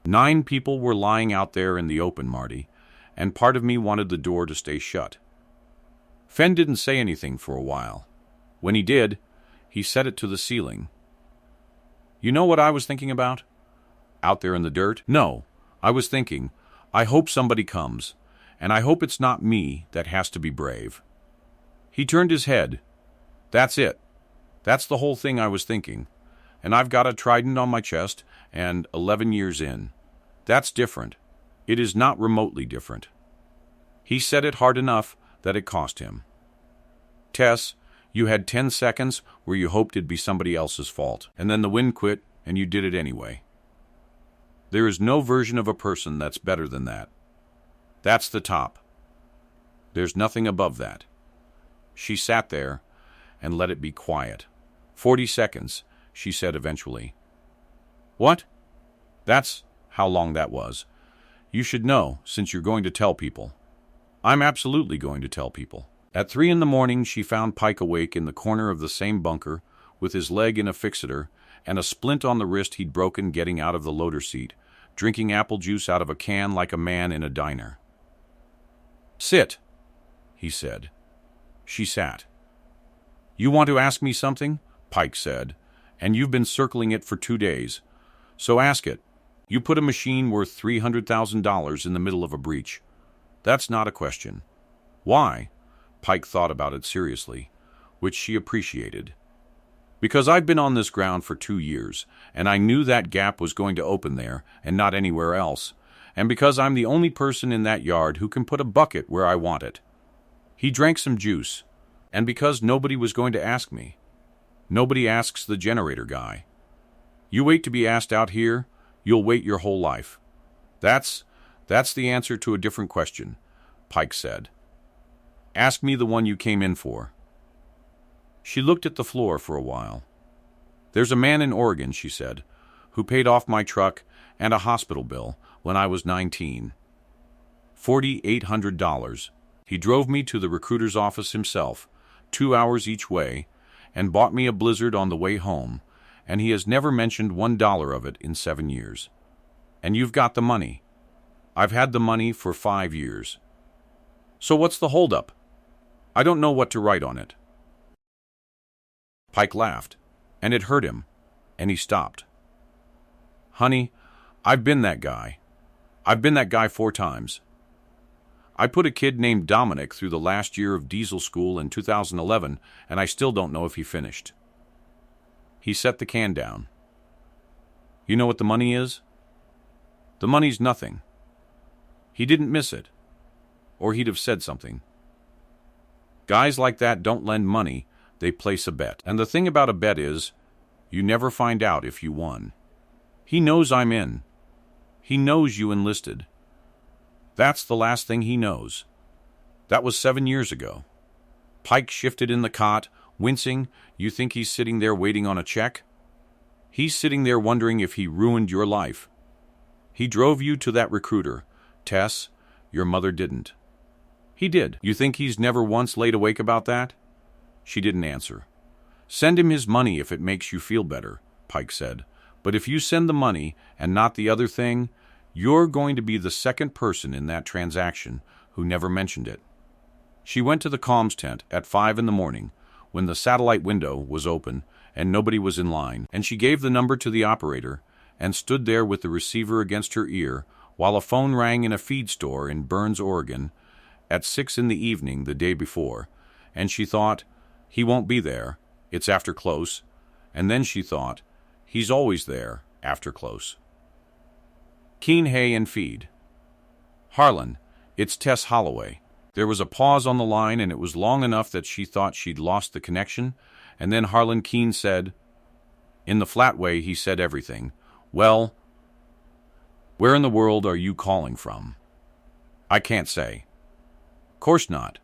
9 people were lying out there in the open, Marty, and part of me wanted the door to stay shut. Fen didn't say anything for a while. When he did, he set it to the ceiling. You know what I was thinking about? Out there in the dirt? No, I was thinking, I hope somebody comes, and I hope it's not me that has to be brave. He turned his head. That's it. That's the whole thing I was thinking. And I've got a trident on my chest, and 11 years in. That's different. It is not remotely different. He said it hard enough that it cost him. Tess, you had 10 seconds where you hoped it'd be somebody else's fault, and then the wind quit, and you did it anyway. There is no version of a person that's better than that. That's the top. There's nothing above that. She sat there and let it be quiet. 40 seconds, she said eventually. What? That's how long that was. You should know, since you're going to tell people. I'm absolutely going to tell people. At 3 a.m, she found Pike awake in the corner of the same bunker, with his leg in a fixator and a splint on the wrist he'd broken getting out of the loader seat, drinking apple juice out of a can like a man in a diner. Sit, he said. She sat. You want to ask me something? Pike said, and you've been circling it for 2 days. So ask it. You put a machine worth $300,000 in the middle of a breach. That's not a question. Why? Pike thought about it seriously, which she appreciated. Because I've been on this ground for 2 years, and I knew that gap was going to open there and not anywhere else, and because I'm the only person in that yard who can put a bucket where I want it. He drank some juice, and because nobody was going to ask me. Nobody asks the generator guy. You wait to be asked out here, you'll wait your whole life. That's the answer to a different question, Pike said. Ask me the one you came in for. She looked at the floor for a while. There's a man in Oregon, she said, who paid off my truck and a hospital bill when I was 19. $4,800. He drove me to the recruiter's office himself, 2 hours each way, and bought me a blizzard on the way home, and he has never mentioned $1 of it in 7 years. And you've got the money. I've had the money for 5 years. So what's the holdup? I don't know what to write on it. Pike laughed, and it hurt him, and he stopped. Honey, I've been that guy. I've been that guy 4 times. I put a kid named Dominic through the last year of diesel school in 2011, and I still don't know if he finished. He set the can down. You know what the money is? The money's nothing. He didn't miss it, or he'd have said something. Guys like that don't lend money, they place a bet. And the thing about a bet is, you never find out if you won. He knows I'm in. He knows you enlisted. That's the last thing he knows. That was 7 years ago. Pike shifted in the cot, wincing. You think he's sitting there waiting on a check? He's sitting there wondering if he ruined your life. He drove you to that recruiter. Tess, your mother didn't. He did. You think he's never once laid awake about that? She didn't answer. Send him his money if it makes you feel better, Pike said. But if you send the money and not the other thing, you're going to be the second person in that transaction who never mentioned it. She went to the comms tent at 5 in the morning when the satellite window was open and nobody was in line, and she gave the number to the operator and stood there with the receiver against her ear while a phone rang in a feed store in Burns, Oregon, at 6 in the evening the day before, and she thought, he won't be there, it's after close, and then she thought, he's always there after close. Keen hay and feed. Harlan, it's Tess Holloway. There was a pause on the line, and it was long enough that she thought she'd lost the connection, and then Harlan Keene said, in the flat way he said everything, well, where in the world are you calling from? I can't say. Course not.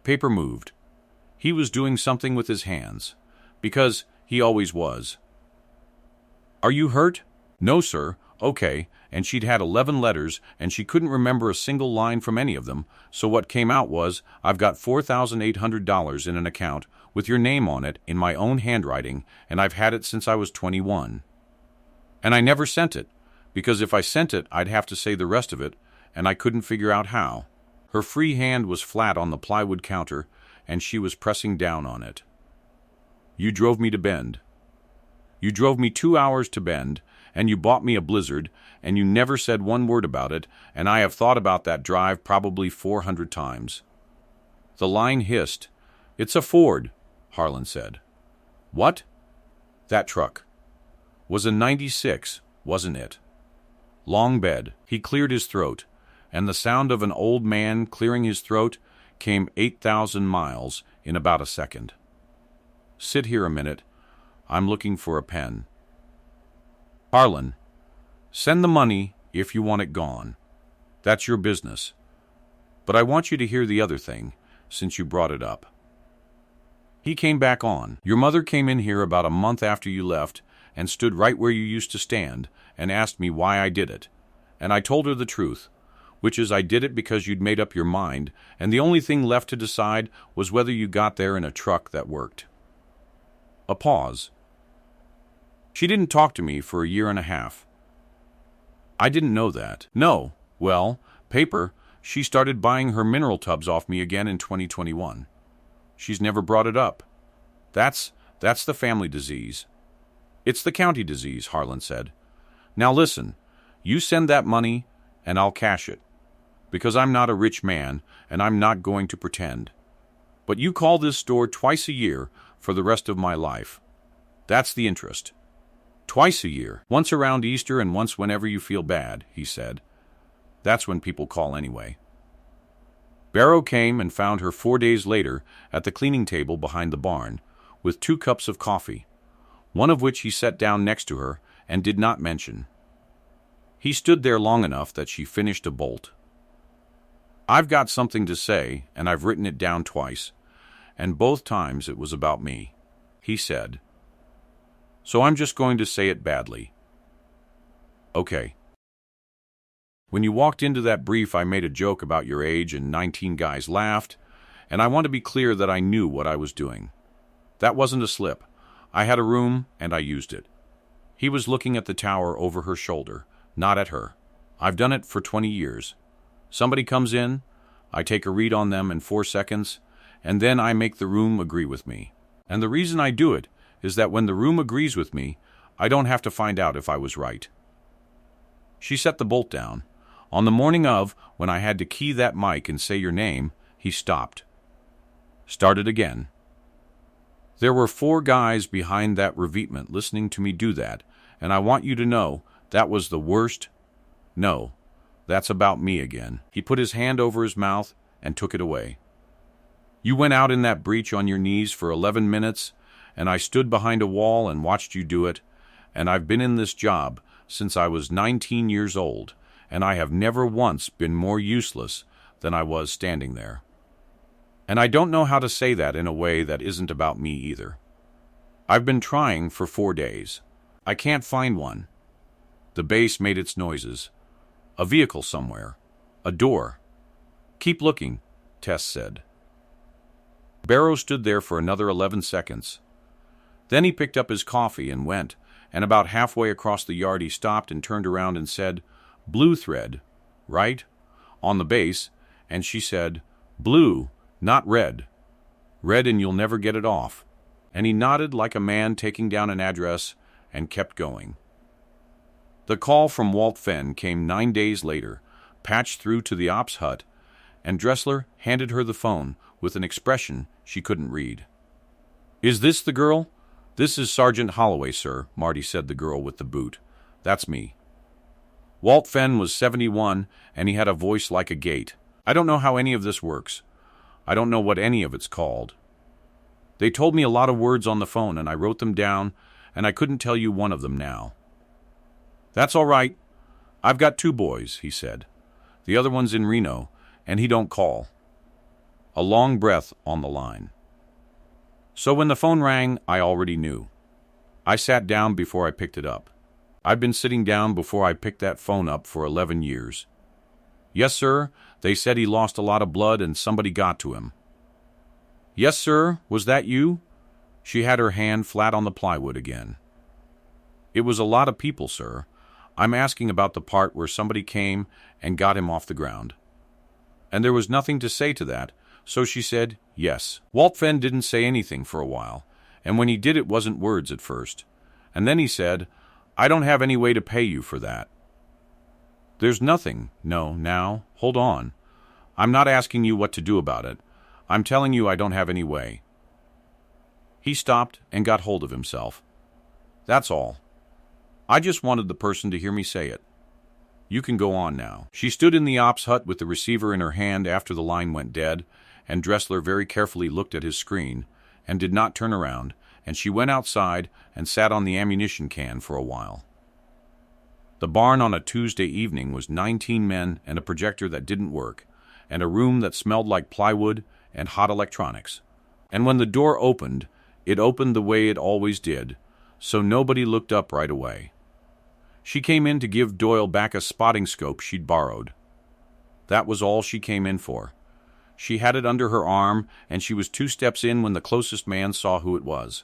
Paper moved. He was doing something with his hands, because he always was. Are you hurt? No, sir. Okay, and she'd had 11 letters, and she couldn't remember a single line from any of them, so what came out was, I've got $4,800 in an account with your name on it in my own handwriting, and I've had it since I was 21. And I never sent it, because if I sent it, I'd have to say the rest of it, and I couldn't figure out how. Her free hand was flat on the plywood counter, and she was pressing down on it. You drove me to Bend. You drove me 2 hours to Bend, and you bought me a blizzard, and you never said one word about it, and I have thought about that drive probably 400 times. The line hissed. It's a Ford, Harlan said. What? That truck. Was a 96, wasn't it? Long bed. He cleared his throat, and the sound of an old man clearing his throat came 8,000 miles in about a second. Sit here a minute. I'm looking for a pen. Harlan, send the money if you want it gone. That's your business. But I want you to hear the other thing, since you brought it up. He came back on. Your mother came in here about a month after you left and stood right where you used to stand and asked me why I did it. And I told her the truth, which is I did it because you'd made up your mind, and the only thing left to decide was whether you got there in a truck that worked. A pause. She didn't talk to me for a year and a half. I didn't know that. No. Well, paper, she started buying her mineral tubs off me again in 2021. She's never brought it up. That's the family disease. It's the county disease, Harlan said. Now listen, you send that money and I'll cash it. Because I'm not a rich man and I'm not going to pretend. But you call this store twice a year for the rest of my life. That's the interest. Twice a year, once around Easter and once whenever you feel bad, he said. That's when people call anyway. Barrow came and found her 4 days later at the cleaning table behind the barn, with 2 cups of coffee, one of which he set down next to her and did not mention. He stood there long enough that she finished a bolt. I've got something to say, and I've written it down twice, and both times it was about me, he said. So I'm just going to say it badly. Okay. When you walked into that brief, I made a joke about your age and 19 guys laughed, and I want to be clear that I knew what I was doing. That wasn't a slip. I had a room, and I used it. He was looking at the tower over her shoulder, not at her. I've done it for 20 years. Somebody comes in, I take a read on them in 4 seconds, and then I make the room agree with me. And the reason I do it is that when the room agrees with me, I don't have to find out if I was right. She set the bolt down. On the morning of, when I had to key that mic and say your name, he stopped. Started again. There were 4 guys behind that revetment listening to me do that, and I want you to know that was the worst. No, that's about me again. He put his hand over his mouth and took it away. You went out in that breach on your knees for 11 minutes, and I stood behind a wall and watched you do it, and I've been in this job since I was 19 years old, and I have never once been more useless than I was standing there. And I don't know how to say that in a way that isn't about me either. I've been trying for 4 days. I can't find one. The bass made its noises. A vehicle somewhere. A door. Keep looking. Tess said. Barrow stood there for another 11 seconds. Then he picked up his coffee and went, and about halfway across the yard he stopped and turned around and said, "Blue thread, right? On the base." And she said, "Blue, not red. Red and you'll never get it off." And he nodded like a man taking down an address and kept going. The call from Walt Fenn came 9 days later, patched through to the ops hut, and Dressler handed her the phone with an expression she couldn't read. "Is this the girl?" "This is Sergeant Holloway, sir," Marty said, the girl with the boot. "That's me." Walt Fenn was 71, and he had a voice like a gate. "I don't know how any of this works. I don't know what any of it's called. They told me a lot of words on the phone, and I wrote them down, and I couldn't tell you one of them now." "That's all right. I've got 2 boys," he said. "The other one's in Reno, and he don't call." A long breath on the line. So when the phone rang, I already knew. I sat down before I picked it up. I've been sitting down before I picked that phone up for 11 years. "Yes, sir. They said he lost a lot of blood and somebody got to him." "Yes, sir. Was that you?" She had her hand flat on the plywood again. "It was a lot of people, sir. I'm asking about the part where somebody came and got him off the ground." And there was nothing to say to that, so she said, "Yes." Walt Fenn didn't say anything for a while, and when he did it wasn't words at first. And then he said, "I don't have any way to pay you for that." "There's nothing. No, now, hold on. I'm not asking you what to do about it. I'm telling you I don't have any way." He stopped and got hold of himself. "That's all. I just wanted the person to hear me say it. You can go on now." She stood in the ops hut with the receiver in her hand after the line went dead, and Dressler very carefully looked at his screen and did not turn around, and she went outside and sat on the ammunition can for a while. The barn on a Tuesday evening was 19 men and a projector that didn't work, and a room that smelled like plywood and hot electronics. And when the door opened, it opened the way it always did, so nobody looked up right away. She came in to give Doyle back a spotting scope she'd borrowed. That was all she came in for. She had it under her arm, and she was 2 steps in when the closest man saw who it was.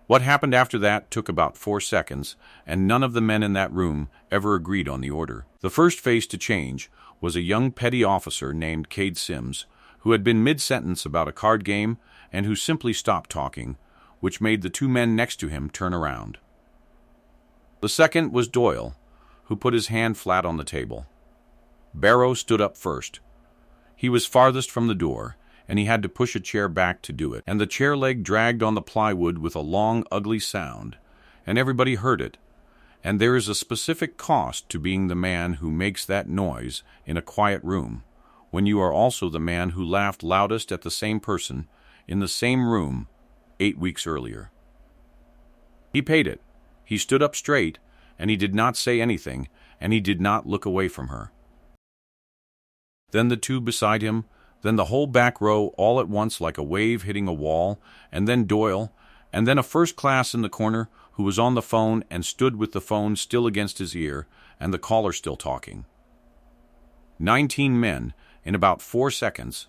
What happened after that took about 4 seconds, and none of the men in that room ever agreed on the order. The first face to change was a young petty officer named Cade Sims, who had been mid-sentence about a card game and who simply stopped talking, which made the 2 men next to him turn around. The second was Doyle, who put his hand flat on the table. Barrow stood up first. He was farthest from the door, and he had to push a chair back to do it, and the chair leg dragged on the plywood with a long, ugly sound, and everybody heard it. And there is a specific cost to being the man who makes that noise in a quiet room, when you are also the man who laughed loudest at the same person in the same room 8 weeks earlier. He paid it. He stood up straight, and he did not say anything, and he did not look away from her. Then the 2 beside him, then the whole back row all at once like a wave hitting a wall, and then Doyle, and then a first class in the corner who was on the phone and stood with the phone still against his ear and the caller still talking. 19 men, in about 4 seconds,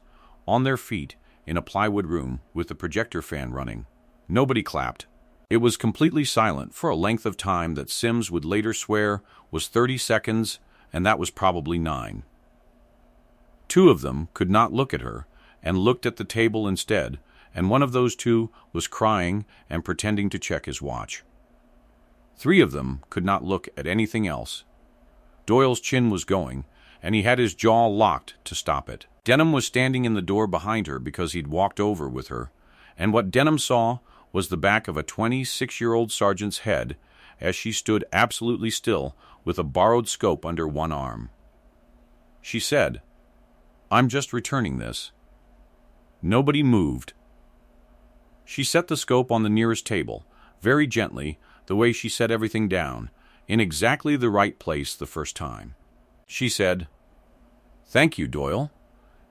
on their feet in a plywood room with the projector fan running. Nobody clapped. It was completely silent for a length of time that Sims would later swear was 30 seconds, and that was probably 9. 2 of them could not look at her, and looked at the table instead, and one of those 2 was crying and pretending to check his watch. 3 of them could not look at anything else. Doyle's chin was going, and he had his jaw locked to stop it. Denham was standing in the door behind her because he'd walked over with her, and what Denham saw was the back of a 26-year-old sergeant's head as she stood absolutely still with a borrowed scope under one arm. She said, "I'm just returning this." Nobody moved. She set the scope on the nearest table, very gently, the way she set everything down, in exactly the right place the first time. She said, "Thank you, Doyle,"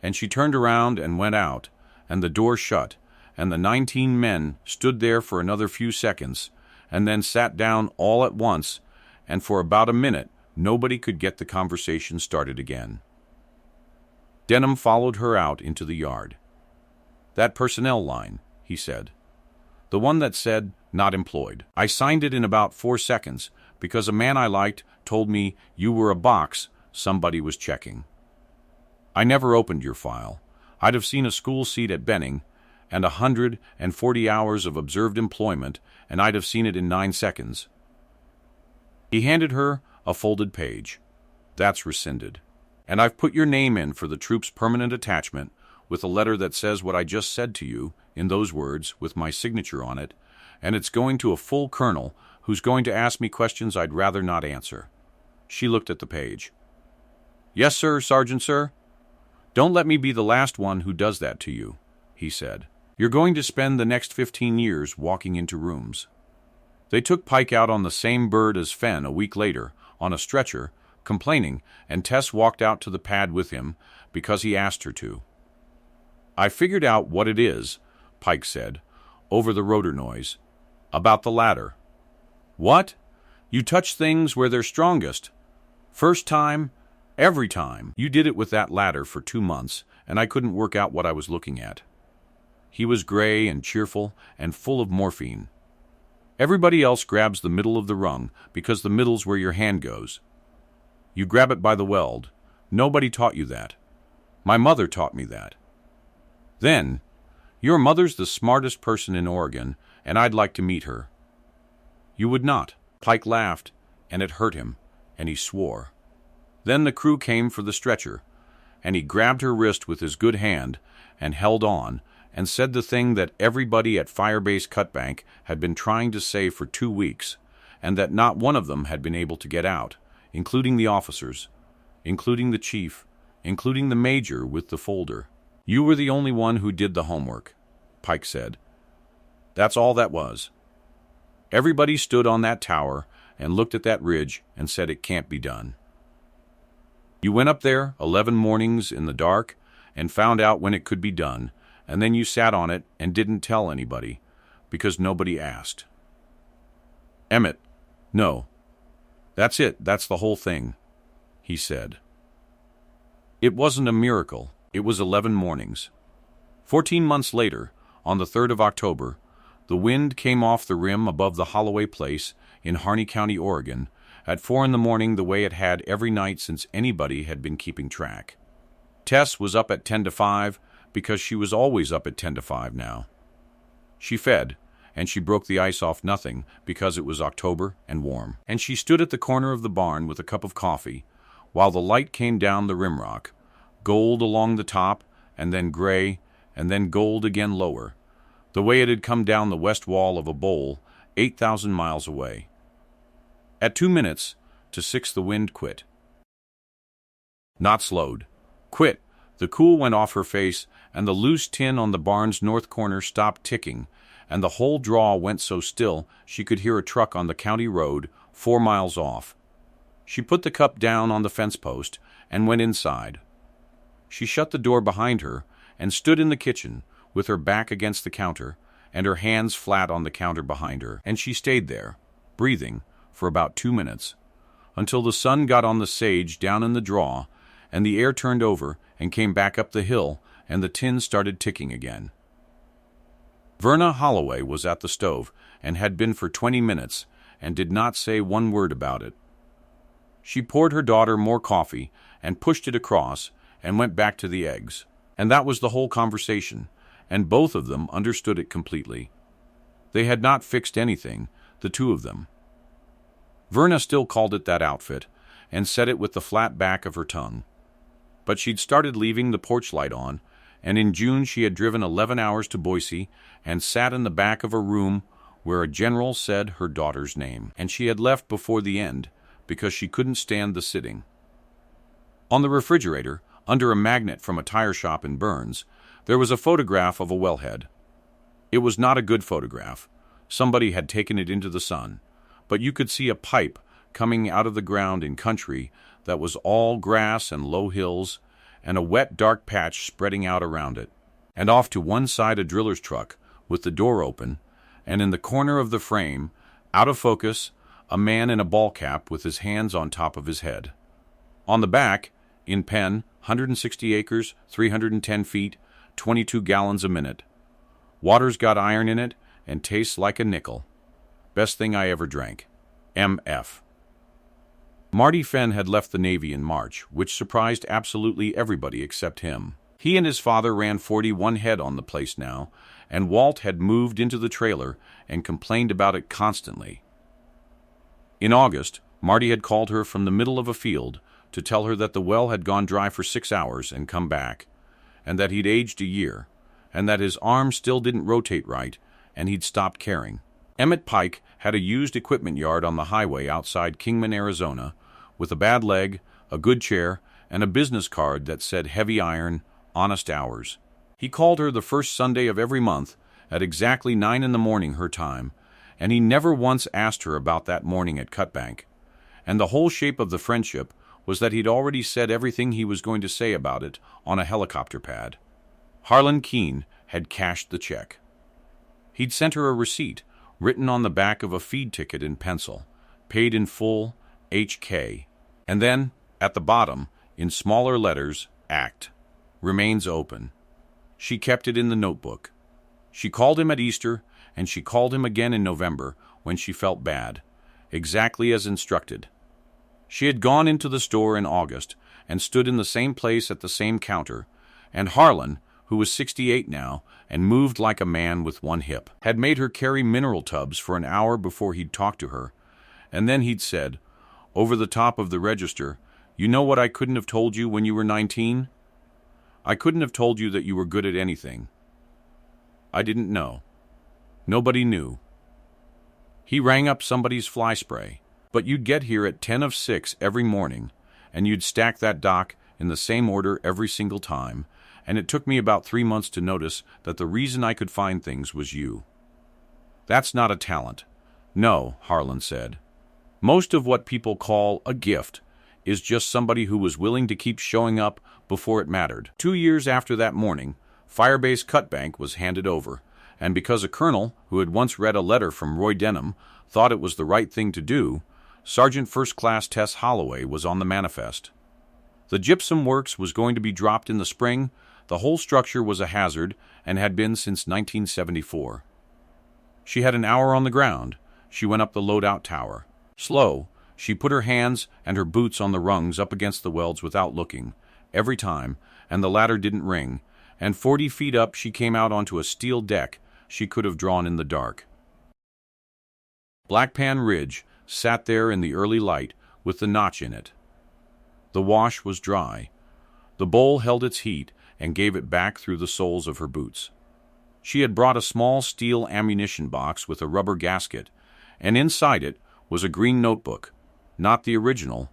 and she turned around and went out, and the door shut, and the 19 men stood there for another few seconds, and then sat down all at once, and for about a minute nobody could get the conversation started again. Denham followed her out into the yard. "That personnel line," he said. "The one that said, 'not employed.' I signed it in about 4 seconds because a man I liked told me you were a box somebody was checking. I never opened your file. I'd have seen a school seat at Benning and 140 hours of observed employment, and I'd have seen it in 9 seconds." He handed her a folded page. "That's rescinded. And I've put your name in for the troop's permanent attachment with a letter that says what I just said to you in those words with my signature on it, and it's going to a full colonel who's going to ask me questions I'd rather not answer." She looked at the page. "Yes, sir, Sergeant, sir." "Don't let me be the last one who does that to you," he said. "You're going to spend the next 15 years walking into rooms." They took Pike out on the same bird as Fenn a week later, on a stretcher, complaining, and Tess walked out to the pad with him because he asked her to. "I figured out what it is," Pike said, over the rotor noise. "About the ladder." "What? You touch things where they're strongest. First time, every time. You did it with that ladder for 2 months, and I couldn't work out what I was looking at." He was gray and cheerful and full of morphine. "Everybody else grabs the middle of the rung because the middle's where your hand goes. You grab it by the weld. Nobody taught you that. My mother taught me that." "Then, your mother's the smartest person in Oregon, and I'd like to meet her." "You would not." Pike laughed, and it hurt him, and he swore. Then the crew came for the stretcher, and he grabbed her wrist with his good hand and held on, and said the thing that everybody at Firebase Cutbank had been trying to say for 2 weeks, and that not one of them had been able to get out, including the officers, including the chief, including the major with the folder. "You were the only one who did the homework," Pike said. "That's all that was. Everybody stood on that tower and looked at that ridge and said it can't be done. You went up there 11 mornings in the dark and found out when it could be done, and then you sat on it and didn't tell anybody, because nobody asked." "Emmett, no. That's it, that's the whole thing," he said. It wasn't a miracle, it was 11 mornings. 14 months later, on the 3rd of October, the wind came off the rim above the Holloway Place in Harney County, Oregon, at 4 in the morning the way it had every night since anybody had been keeping track. Tess was up at 10 to 5 because she was always up at 10 to 5 now. She fed, and she broke the ice off nothing because it was October and warm. And she stood at the corner of the barn with a cup of coffee, while the light came down the rimrock, gold along the top, and then gray, and then gold again lower, the way it had come down the west wall of a bowl 8,000 miles away. At 2 minutes to 6 the wind quit. Not slowed. Quit. The cool went off her face, and the loose tin on the barn's north corner stopped ticking, and the whole draw went so still she could hear a truck on the county road 4 miles off. She put the cup down on the fence post and went inside. She shut the door behind her and stood in the kitchen with her back against the counter and her hands flat on the counter behind her, and she stayed there, breathing, for about 2 minutes, until the sun got on the sage down in the draw, and the air turned over and came back up the hill, and the tin started ticking again. Verna Holloway was at the stove, and had been for 20 minutes, and did not say one word about it. She poured her daughter more coffee, and pushed it across, and went back to the eggs. And that was the whole conversation, and both of them understood it completely. They had not fixed anything, the two of them. Verna still called it that outfit, and said it with the flat back of her tongue. But she'd started leaving the porch light on, and in June she had driven 11 hours to Boise and sat in the back of a room where a general said her daughter's name, and she had left before the end because she couldn't stand the sitting. On the refrigerator, under a magnet from a tire shop in Burns, there was a photograph of a wellhead. It was not a good photograph. Somebody had taken it into the sun, but you could see a pipe coming out of the ground in country that was all grass and low hills, and a wet dark patch spreading out around it, and off to one side a driller's truck with the door open, and in the corner of the frame, out of focus, a man in a ball cap with his hands on top of his head. On the back, in pen, 160 acres, 310 feet, 22 gallons a minute. Water's got iron in it and tastes like a nickel. Best thing I ever drank. M.F. Marty Fenn had left the Navy in March, which surprised absolutely everybody except him. He and his father ran 41 head on the place now, and Walt had moved into the trailer and complained about it constantly. In August, Marty had called her from the middle of a field to tell her that the well had gone dry for 6 hours and come back, and that he'd aged a year, and that his arm still didn't rotate right, and he'd stopped caring. Emmett Pike had a used equipment yard on the highway outside Kingman, Arizona, with a bad leg, a good chair, and a business card that said heavy iron, honest hours. He called her the first Sunday of every month at exactly 9 in the morning her time, and he never once asked her about that morning at Cutbank. And the whole shape of the friendship was that he'd already said everything he was going to say about it on a helicopter pad. Harlan Keene had cashed the check. He'd sent her a receipt, written on the back of a feed ticket in pencil, paid in full, HK. And then, at the bottom, in smaller letters, ACT. Remains open. She kept it in the notebook. She called him at Easter, and she called him again in November when she felt bad, exactly as instructed. She had gone into the store in August and stood in the same place at the same counter, and Harlan, who was 68 now and moved like a man with one hip, had made her carry mineral tubs for an hour before he'd talked to her, and then he'd said, over the top of the register, "You know what I couldn't have told you when you were 19? I couldn't have told you that you were good at anything. I didn't know. Nobody knew. He rang up somebody's fly spray, but you'd get here at 10 of 6 every morning, and you'd stack that dock in the same order every single time, and it took me about 3 months to notice that the reason I could find things was you. That's not a talent. No, Harlan said. Most of what people call a gift is just somebody who was willing to keep showing up before it mattered. 2 years after that morning, Firebase Cutbank was handed over, and because a colonel who had once read a letter from Roy Denham thought it was the right thing to do, Sergeant First Class Tess Holloway was on the manifest. The gypsum works was going to be dropped in the spring. The whole structure was a hazard and had been since 1974. She had an hour on the ground. She went up the loadout tower. Slow, she put her hands and her boots on the rungs up against the welds without looking, every time, and the ladder didn't ring, and 40 feet up she came out onto a steel deck she could have drawn in the dark. Black Pan Ridge sat there in the early light with the notch in it. The wash was dry. The bowl held its heat and gave it back through the soles of her boots. She had brought a small steel ammunition box with a rubber gasket, and inside it was a green notebook, not the original.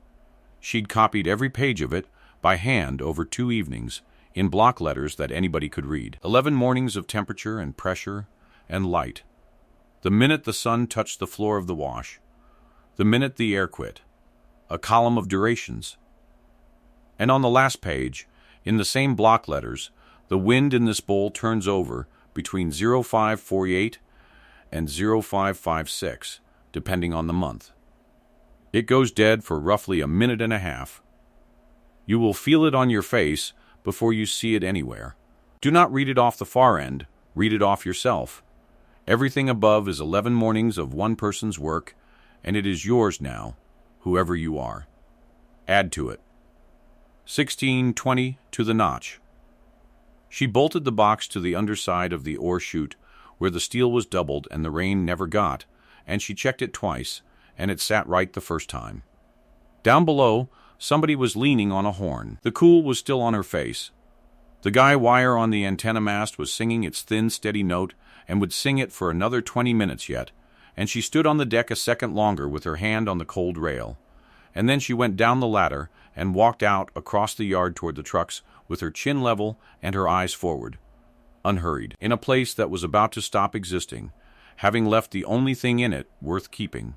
She'd copied every page of it by hand over 2 evenings, in block letters that anybody could read. 11 mornings of temperature and pressure and light. The minute the sun touched the floor of the wash. The minute the air quit. A column of durations. And on the last page, in the same block letters, the wind in this bowl turns over between 0548 and 0556, depending on the month. It goes dead for roughly a minute and a half. You will feel it on your face before you see it anywhere. Do not read it off the far end, read it off yourself. Everything above is 11 mornings of one person's work, and it is yours now, whoever you are. Add to it. 1620 to the notch. She bolted the box to the underside of the ore chute, where the steel was doubled and the rain never got, and she checked it twice, and it sat right the first time. Down below, somebody was leaning on a horn. The cool was still on her face. The guy wire on the antenna mast was singing its thin, steady note, and would sing it for another 20 minutes yet, and she stood on the deck a second longer with her hand on the cold rail. And then she went down the ladder and walked out across the yard toward the trucks with her chin level and her eyes forward, unhurried, in a place that was about to stop existing, having left the only thing in it worth keeping.